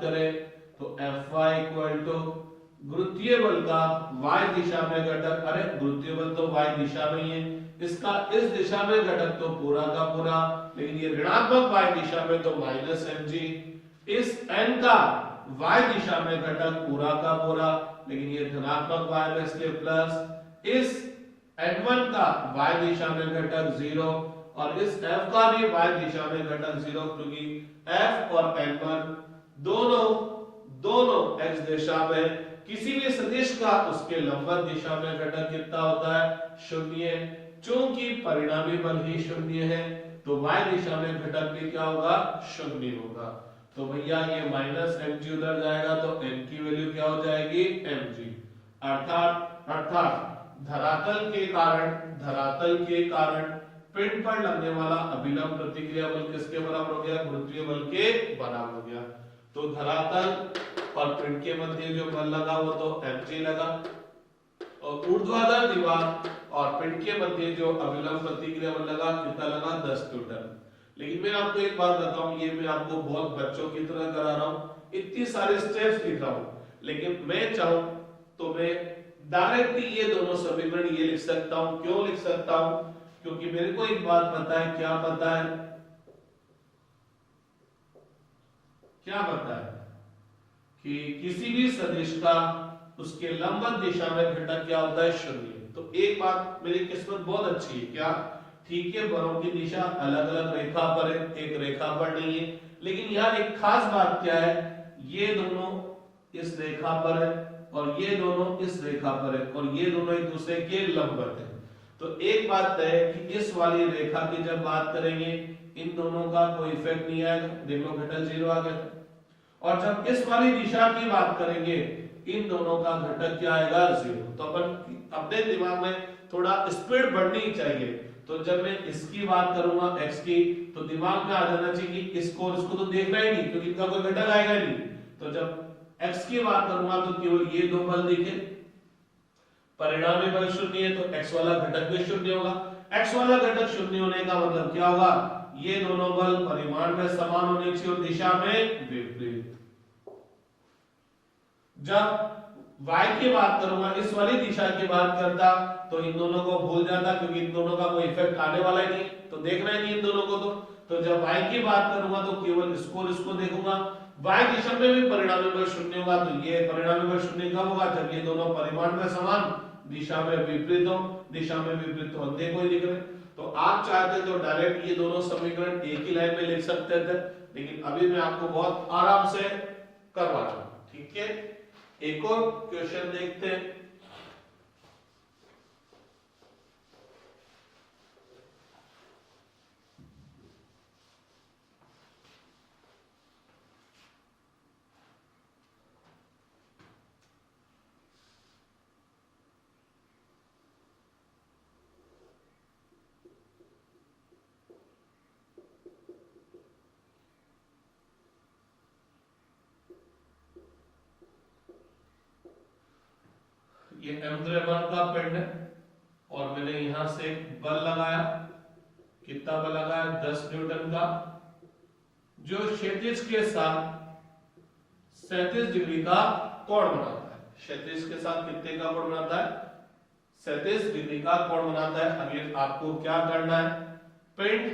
करें तो Fy इक्वल टू गुरुत्वीय बल का y दिशा में घटक, अरे गुरुत्वीय बल तो y दिशा में ही है, इसका इस दिशा में घटक तो पूरा का पूरा, लेकिन ये ऋणात्मक y दिशा में तो -mg। इस n का y दिशा में घटक पूरा का पूरा, लेकिन ये धनात्मक y में इसलिए प्लस। इस n1 का y दिशा में घटक 0 और इस f का भी y दिशा में घटक 0, क्योंकि f और n1 दोनों x दिशा में किसी भी सदिश का उसके लंबवत दिशा में घटक कितना होता है? 0। चूंकि परिणामी बल ही 0 है तो y दिशा में घटक भी क्या होगा? 0 होगा। तो भैया ये -mg उधर जाएगा तो n की वैल्यू क्या हो जाएगी? mg। अर्थात धरातल के कारण पिंड पर लगने वाला अभिलंब प्रतिक्रिया बल किसके बराबर हो गया? गुरुत्वीय बल के बराबर हो गया। तो धरातल और पिंड के मध्य जो बल लगा वो तो mg लगा, और ऊर्ध्वाधर दीवार और पिंड के मध्य जो अभिलंब प्रतिक्रिया बल लगा कितना लगा? 10 न्यूटन। लेकिन मैं आपको एक बात बताऊं, ये मैं आपको बहुत बच्चों की तरह करा रहा हूं, इतनी सारे स्टेप्स लिख रहा हूं, लेकिन मैं चाहूं तो मैं डायरेक्टली ये दोनों समीकरण ये लिख सकता हूं। क्यों लिख सकता हूं? क्योंकि मेरे को एक बात पता है। क्या पता है? क्या पता है कि किसी भी सदिश का उसके लंबवत दिशा में घटक क्या होता है? 0। तो एक बात, मेरी किस्मत बहुत अच्छी है। क्या? ठीक है, बलों की दिशा अलग अलग रेखा पर है, एक रेखा पर नहीं है, लेकिन यहाँ एक खास बात क्या है? ये दोनों इस रेखा पर है और ये दोनों इस रेखा पर है और ये दोनों एक दूसरे के लंबवत है। तो एक बात है कि इस वाली रेखा की जब बात करेंगे इन दोनों का कोई इफेक्ट नहीं आएगा। देख लो घटक 0 आ गया। और जब इस वाली दिशा की बात करेंगे इन दोनों का घटक क्या आएगा? 0। तो अपन अपने दिमाग में थोड़ा स्पीड बढ़नी चाहिए। तो जब मैं इसकी बात करूंगा x की, तो दिमाग में आ जाना चाहिए कि इसको तो देखना ही नहीं, क्योंकि इनका कोई घटक आएगा ही नहीं। तो जब x की बात करूंगा तो केवल ये दो बल दिखे, परिणामी बल 0 है तो x वाला घटक भी 0 होगा। x वाला घटक 0 होने का मतलब क्या होगा? ये दोनों बल परिमाण में समान होने चाहिए और दिशा में विपरीत। जब y की बात करूंगा, इस वाली दिशा की बात करता तो इन दोनों को भूल जाता, क्योंकि इन दोनों का कोई इफेक्ट आने वाला ही नहीं, तो देखना ही नहीं इन दोनों को। तो जब y की बात करूंगा तो केवल इसको देखूंगा। y दिशा में भी परिणामी बल 0 होगा, तो ये परिणामी बल 0 कब होगा? जब ये दोनों परिमाण में समान दिशा में विपरीत हो। दिशा में विपरीत तो अंधे को ही दिख रहे। तो आप चाहते तो डायरेक्ट ये दोनों समीकरण एक ही लाइन में लिख सकते थे, लेकिन अभी मैं आपको बहुत आराम से करवा रहा हूं। ठीक है, एक और क्वेश्चन देखते हैं। ये m का पिंड है और मैंने यहां से बल लगाया। कितना बल लगाया? 10 न्यूटन का, जो क्षैतिज के साथ 37 डिग्री का कोण बनाता है। क्षैतिज के साथ कितने का कोण बनाता है? 37 डिग्री का कोण बनाता है। अभी आपको क्या करना है? पिंड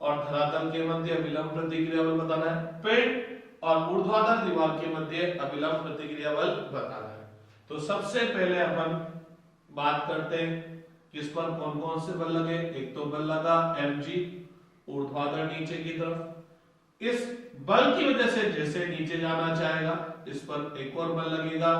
और धरातल के मध्य अभिलंब प्रतिक्रिया बल बताना है। पिंड और ऊर्ध्वाधर दीवार के मध्य अभिलंब प्रतिक्रिया बल बताना है। तो सबसे पहले अपन बात करते हैं किस पर कौन कौन से बल लगे। एक तो बल लगा mg ऊर्ध्वाधर नीचे की तरफ। इस बल की वजह से जैसे नीचे जाना चाहेगा, इस पर एक और बल लगेगा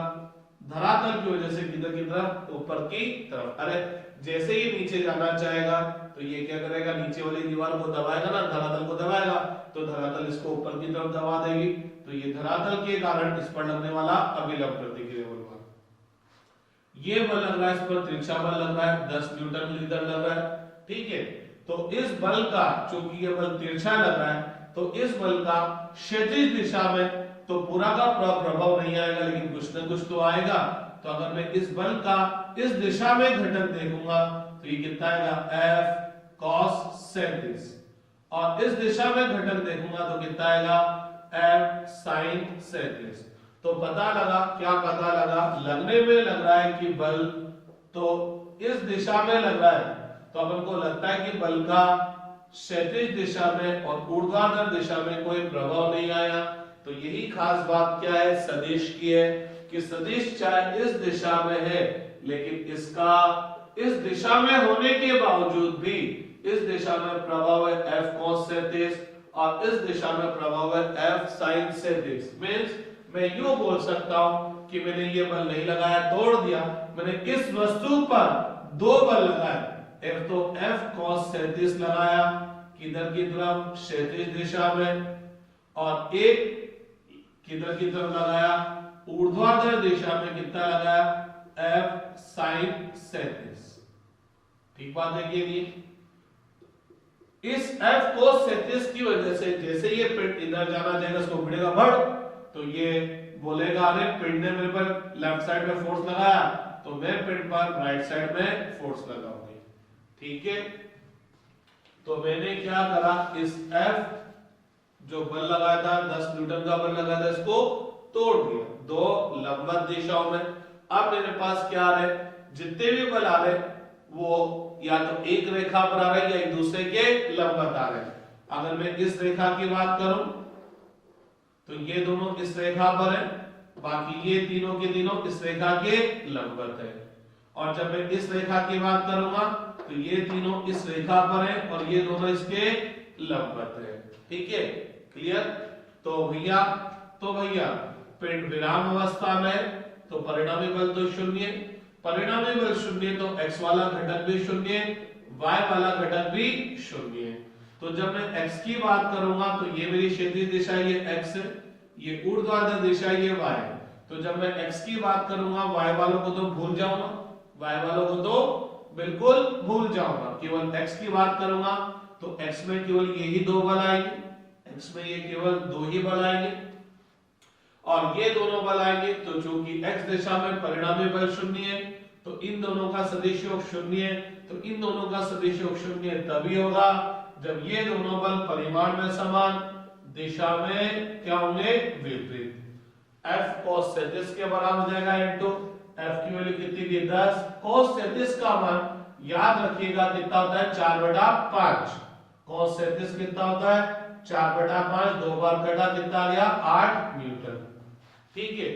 धरातल की वजह से किधर की तरफ? ऊपर की तरफ। अरे जैसे ही नीचे जाना चाहेगा तो ये क्या करेगा? नीचे वाली दीवार को दबाएगा ना, धरातल को दबाएगा, तो धरातल इसको ऊपर की तरफ दबा देगी। तो ये धरातल के कारण इस पर लगने वाला अभिलंब प्रतिक्रिया बल। ये बल लग रहा है, इस पर तिरछा बल लग रहा है, 10 न्यूटन इधर लग रहा है। ठीक है, तो इस बल का, चूंकि ये बल तिरछा लग रहा है, तो इस बल का क्षैतिज दिशा में तो पूरा का पूरा प्रभाव नहीं आएगा, लेकिन कुछ न कुछ तो आएगा। तो अगर मैं इस बल का इस दिशा में घटक देखूंगा तो ये कितना आएगा? F cos 37। और इस दिशा में घटक देखूंगा तो कितना आएगा? F sin 37। तो पता लगा, क्या पता लगा? लगने में लग रहा है कि बल तो इस दिशा में लग रहा है, तो अपन को लगता है कि बल का क्षैतिज दिशा में और ऊर्ध्वाधर दिशा में कोई प्रभाव नहीं आया। तो यही खास बात क्या है सदिश की है कि सदिश चाहे इस दिशा में है लेकिन इसका इस दिशा में होने के बावजूद भी इस दिशा में प्रभाव है F cos 37 और इस दिशा में प्रभाव है F sin 37। मींस मैं यूं बोल सकता हूं कि मैंने ये बल नहीं लगाया, तोड़ दिया, मैंने इस वस्तु पर दो बल लगाए। एक तो F cos 37 लगाया किधर की तरफ, क्षैतिज दिशा में, और एक किधर की तरफ लगाया, ऊर्ध्वाधर दिशा में। कितना लगाया, F sin 37। ठीक बात है कि नहीं? इस F cos 37 की वजह से जैसे ये पिंड इधर जाना चाहेगा, इसको भिड़ेगा भड़, तो ये बोलेगा अरे पिंड ने मेरे पर लेफ्ट साइड में फोर्स लगाया, तो मैं पिंड पर राइट साइड में फोर्स लगाऊंगी। ठीक है, तो मैंने क्या करा, इस F जो बल लगाया था 10 न्यूटन का बल लगाया था, इसको तोड़ दिया दो लंबवत दिशाओं में। अब मेरे पास क्या आ रहे, जितने भी बल आ रहे वो या तो एक रेखा पर आ रहे या एक दूसरे के लंबवत आ रहे। अगर मैं इस रेखा की बात करूं तो ये दोनों इस रेखा पर है, बाकी ये तीनों के तीनों इस रेखा के लंबवत है। और जब मैं इस रेखा की बात करूंगा तो ये तीनों इस रेखा पर है और ये दोनों इसके लंबवत है। ठीक है, क्लियर? तो भैया पिंड विराम अवस्था में तो परिणामी बल तो शून्य, परिणामी बल शून्य तो x वाला घटक भी शून्य, y वाला घटक भी शून्य। तो जब मैं x की बात करूंगा तो ये मेरी क्षैतिज दिशा ये x है, ये ऊर्ध्वाधर दिशा ये y है। तो जब मैं x की बात करूंगा y वालों को तो भूल जाऊंगा, y वालों को तो बिल्कुल भूल जाऊंगा, केवल x की बात करूंगा तो x में केवल यही दो बल आएंगे, x में ये केवल दो ही बल आएंगे और ये दोनों बल आएंगे। तो चूंकि x दिशा में परिणामी बल शून्य है तो इन दोनों का सदिश योग शून्य है। तो इन दोनों का सदिश योग शून्य तभी होगा जब ये दोनों बल परिमाण में समान, दिशा में क्या होंगे, विपरीत। F cos 37 के बराबर हो जाएगा इनटू F की वैल्यू कितनी थी 10, cos 37 का मान याद रखिएगा कितना होता है 4/5। cos 37 कितना होता है 4/5, दो बार कटा कितना आ गया 8 न्यूटन। ठीक है,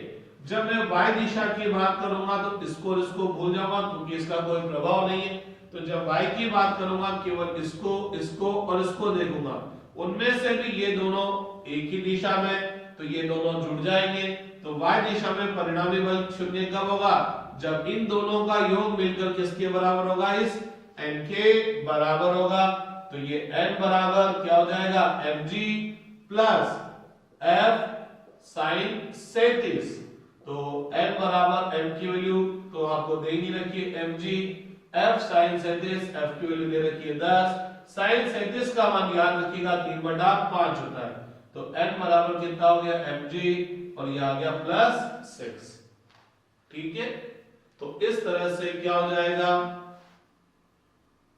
जब मैं y दिशा की बात करूंगा तो इसको और इसको भूल जाऊंगा क्योंकि इसका कोई प्रभाव नहीं है। तो जब y की बात करूंगा केवल इसको और इसको देखूंगा, उनमें से भी ये दोनों एक ही दिशा में, तो ये दोनों जुड़ जाएंगे। तो y दिशा में परिणामी बल शून्य कब होगा, जब इन दोनों का योग मिलकर किसके बराबर होगा, इस n के बराबर होगा। तो ये n बराबर क्या हो जाएगा mg प्लस f sin 37। तो n बराबर m की वैल्यू तो आपको दे ही रखी है mg, f sin 37 f की वैल्यू दे रखी है 10, sin 37 का मान याद रखिएगा 3/5 होता है। तो n बराबर कितना हो गया mg और ये आ गया +6। ठीक है, तो इस तरह से क्या हो जाएगा,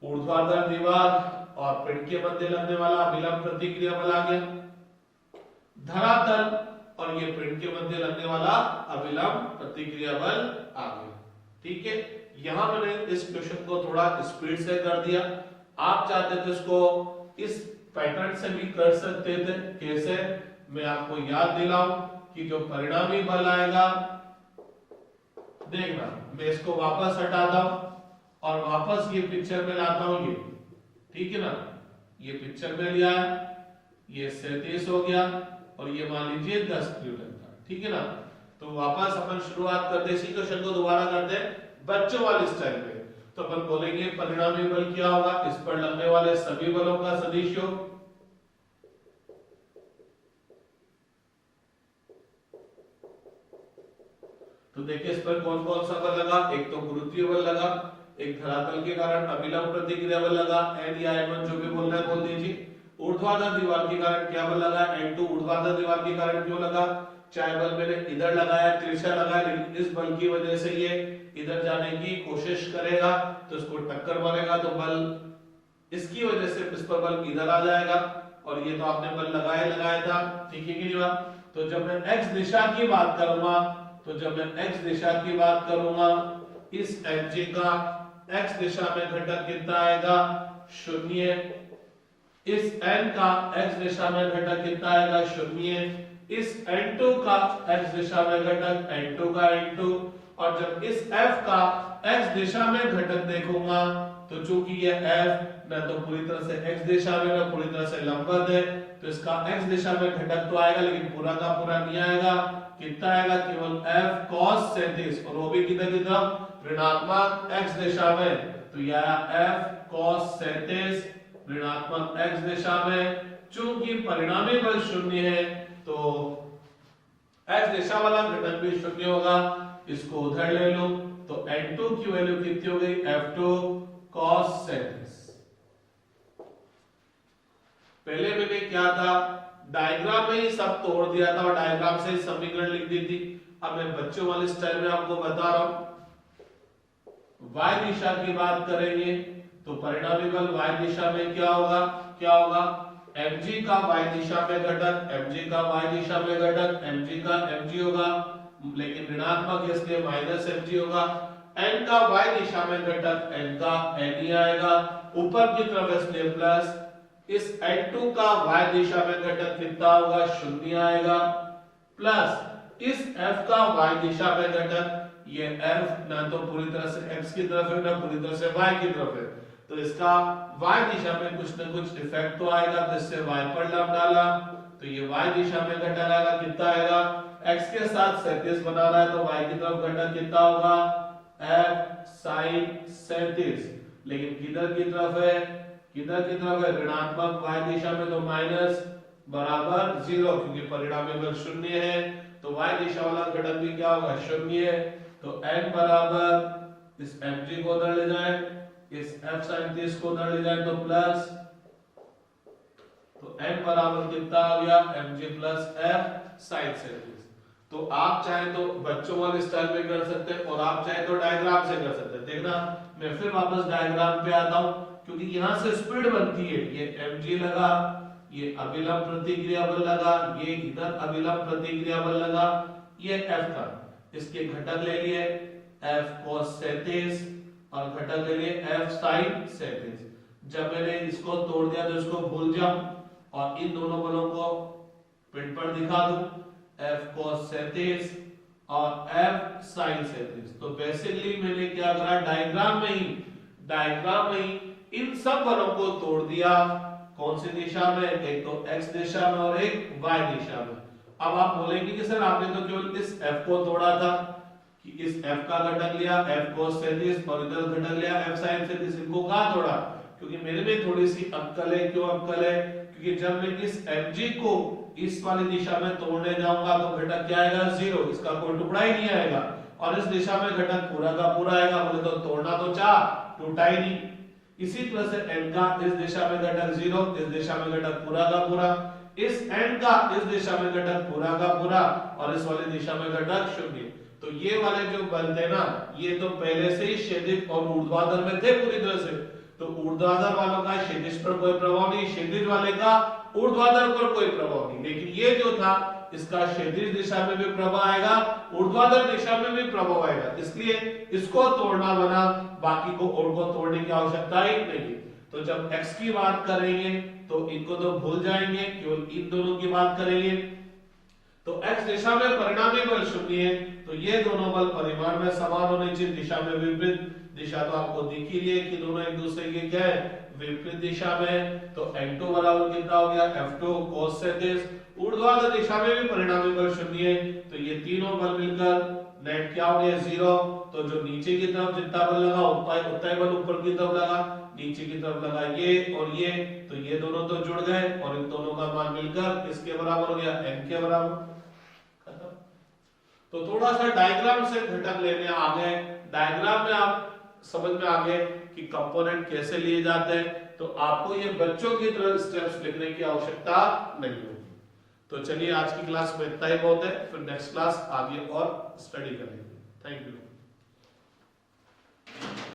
ऊर्ध्वाधर दीवार और पिंड के मध्य लगने वाला अभिलंब प्रतिक्रिया बल आ गया, धरातल और ये पिंड के मध्य लगने वाला अभिलंब प्रतिक्रिया बल आ गया। ठीक है, यहां मैंने इस क्वेश्चन को थोड़ा स्पीड से कर दिया, आप चाहते थे इसको इस पैटर्न से भी कर सकते थे। कैसे, मैं आपको याद दिलाऊं कि जो परिणामी बल आएगा, देखना मैं इसको वापस हटाता हूं और वापस ये पिक्चर में लाता हूं ये, ठीक है ना, ये पिक्चर में लिया, ये 37 हो गया और ये मान लीजिए 10 न्यूटन था। ठीक है ना, तो वापस अपन शुरुआत करते, इसी क्वेश्चन को दोबारा करते हैं बच्चों वाले स्टाइल में। तो अपन बोलेंगे परिणामी बल क्या होगा, इस पर लगने वाले सभी बलों का सदिश योग। तो देखिए इस पर कौन कौन सा बल लगा, एक तो गुरुत्वीय बल लगा, एक धरातल के कारण अभिलंब प्रतिक्रिया बल लगा N या N1 जो भी बोलना है बोल दीजिए। ऊर्ध्वाधर दीवार के कारण क्या बल लगा, N2 ऊर्ध्वाधर दीवार के कारण क्यों लगा, चाहे बल मैंने इधर लगाया तिरछा लगाया, लेकिन इस बल की वजह से ये इधर जाने की कोशिश करेगा तो इसको टक्कर मारेगा, तो बल इसकी वजह से इस पर बल इधर आ जाएगा और ये तो आपने बल लगाया था। ठीक है कि नहीं बात। तो जब मैं x दिशा की बात करूंगा, तो जब मैं x दिशा की बात करूंगा इस mg का x दिशा में घटक कितना आएगा 0। इस n का x दिशा में घटक कितना आएगा 0। इस n2 का x दिशा में घटक n2 का n2। और जब इस f का x दिशा में घटक देखूंगा तो चूंकि ये f न तो पूरी तरह से x दिशा में न पूरी तरह से लंबवत है तो इसका x दिशा में घटक तो आएगा लेकिन पूरा का पूरा नहीं आएगा। कितना आएगा केवल f cos 37 और वो भी किधर की तरफ ऋणात्मक x दिशा में। तो यह f cos 37 ऋणात्मक x दिशा में। चूंकि परिणामी बल 0 है तो x दिशा वाला घटक भी 0 होगा। इसको उधर ले लो तो n2 की वैल्यू कितनी हो गई f2 cos 37। पहले मैंने क्या था डायग्राम में ही सब तोड़ दिया था और डायग्राम से ही समीकरण लिख दी थी। अब मैं बच्चों वाले स्टाइल में आपको बता रहा हूं। y दिशा की बात करेंगे तो परिणामी बल y दिशा में क्या होगा mg का y दिशा में घटक mg का y दिशा में घटक mg का mg होगा लेकिन ऋणात्मक इसलिए माइनस mg होगा। n का y दिशा में घटक n का n ही आएगा ऊपर की तरफ इसलिए प्लस। इस n2 का y दिशा में घटक कितना होगा 0 आएगा प्लस इस f का y दिशा में घटक ये f ना तो पूरी तरह से x की तरफ है ना पूरी तरह से y की तरफ है तो इसका y दिशा में कुछ ना कुछ इफेक्ट तो आएगा। तो इससे y पर लंब डाला तो ये y दिशा में घटक आएगा कितना आएगा x के साथ 37 बना रहा है तो y की तरफ घटक कितना होगा f sin 37। लेकिन किधर की तरफ है ऋणात्मक y दिशा में तो माइनस बराबर 0 क्योंकि परिणामी बल 0 है तो y दिशा वाला घटक भी क्या होगा 0 है। तो n बराबर इस mg को उधर ले जाए इस f sin 30 को उधर ले जाए तो प्लस तो n बराबर कितना आ गया mg प्लस f sin 37। तो आप चाहे तो बच्चों वाले स्टाइल में कर सकते हैं और आप चाहे तो डायग्राम से कर सकते हैं। देखना मैं फिर वापस डायग्राम पे आता हूं क्योंकि यहां से स्पीड बनती है। ये mg लगा ये अभिलंब प्रतिक्रिया बल लगा ये इधर अभिलंब प्रतिक्रिया बल लगा ये f का इसके घटक ले लिए f cos 37 और घटक ले लिए f sin 37। जब मैंने इसको तोड़ दिया तो इसको भूल जाऊं और इन दोनों बलों को प्रिंट पर दिखा दूं f cos 37 और f sin 37। तो बेसिकली मैंने क्या करा डायग्राम में ही इन सब बलों को तोड़ दिया। कौन सी दिशा में एक तो x दिशा में और एक y दिशा में। अब आप बोलेंगे कि सर आपने तो केवल इस f को तोड़ा था कि इस f का घटक लिया f cos 37 और इधर घटक लिया f sin 37 इनको कहां तोड़ा क्योंकि मेरे में थोड़ी सी अक्कल है। क्यों अक्कल है क्योंकि जब मैं इस mg को इस वाली दिशा में तोड़ने जाऊंगा तो घटक क्या आएगा 0 इसका कोई टुकड़ा ही नहीं आएगा और इस दिशा में घटक पूरा का पूरा आएगा। बोले तो तोड़ना तो चाह टूटा ही नहीं। इसी तरह से n का इस दिशा में घटक 0 इस दिशा में घटक पूरा का पूरा इस n का इस दिशा में घटक पूरा का पूरा और इस वाली दिशा में घटक 0। तो ये वाले जो बल थे ना ये तो पहले से ही क्षैतिज और ऊर्ध्वाधर में थे पूरी तरह से। तो ऊर्ध्वाधर वालों का क्षैतिज पर कोई प्रभाव नहीं क्षैतिज वाले का ऊर्ध्वाधर पर कोई प्रभाव नहीं। लेकिन ये जो था इसका क्षैतिज दिशा में भी प्रभाव आएगा ऊर्ध्वाधर दिशा में भी प्रभाव आएगा इसलिए इसको तोड़ना बना बाकी को और को तोड़ने की आवश्यकता ही नहीं। तो जब x की बात करेंगे तो इनको तो भूल जाएंगे केवल इन दोनों की बात करेंगे। तो x दिशा में परिणामी बल 0 है तो ये दोनों बल परिमाण में समान होने चाहिए दिशा में विपरीत दिशा तो आपको दिख ही रही है कि दोनों एक दूसरे के क्या है विपरीत दिशा में। तो n2 बराबर कितना हो गया f2 cos 37 ऊर्ध्वाधर दिशा में भी परिणामी बल 0 है तो ये तीनों बल मिलकर नेट क्या हो गया 0। तो जो नीचे की तरफ जितना बल लगा उतना ही बल ऊपर की तरफ लगा नीचे की तरफ लगा ये और ये तो ये दोनों तो जुड़ गए और इन दोनों का मान मिलकर इसके बराबर हो गया n के बराबर खत्म। तो थोड़ा सा डायग्राम से घटक लेने आ गए डायग्राम में आप समझ में आ गए कि कंपोनेंट कैसे लिए जाते हैं। तो आपको ये बच्चों की तरह स्टेप्स लिखने की आवश्यकता नहीं होगी। तो चलिए आज की क्लास में इतना ही बहुत है फिर नेक्स्ट क्लास आगे और स्टडी करेंगे। Thank you.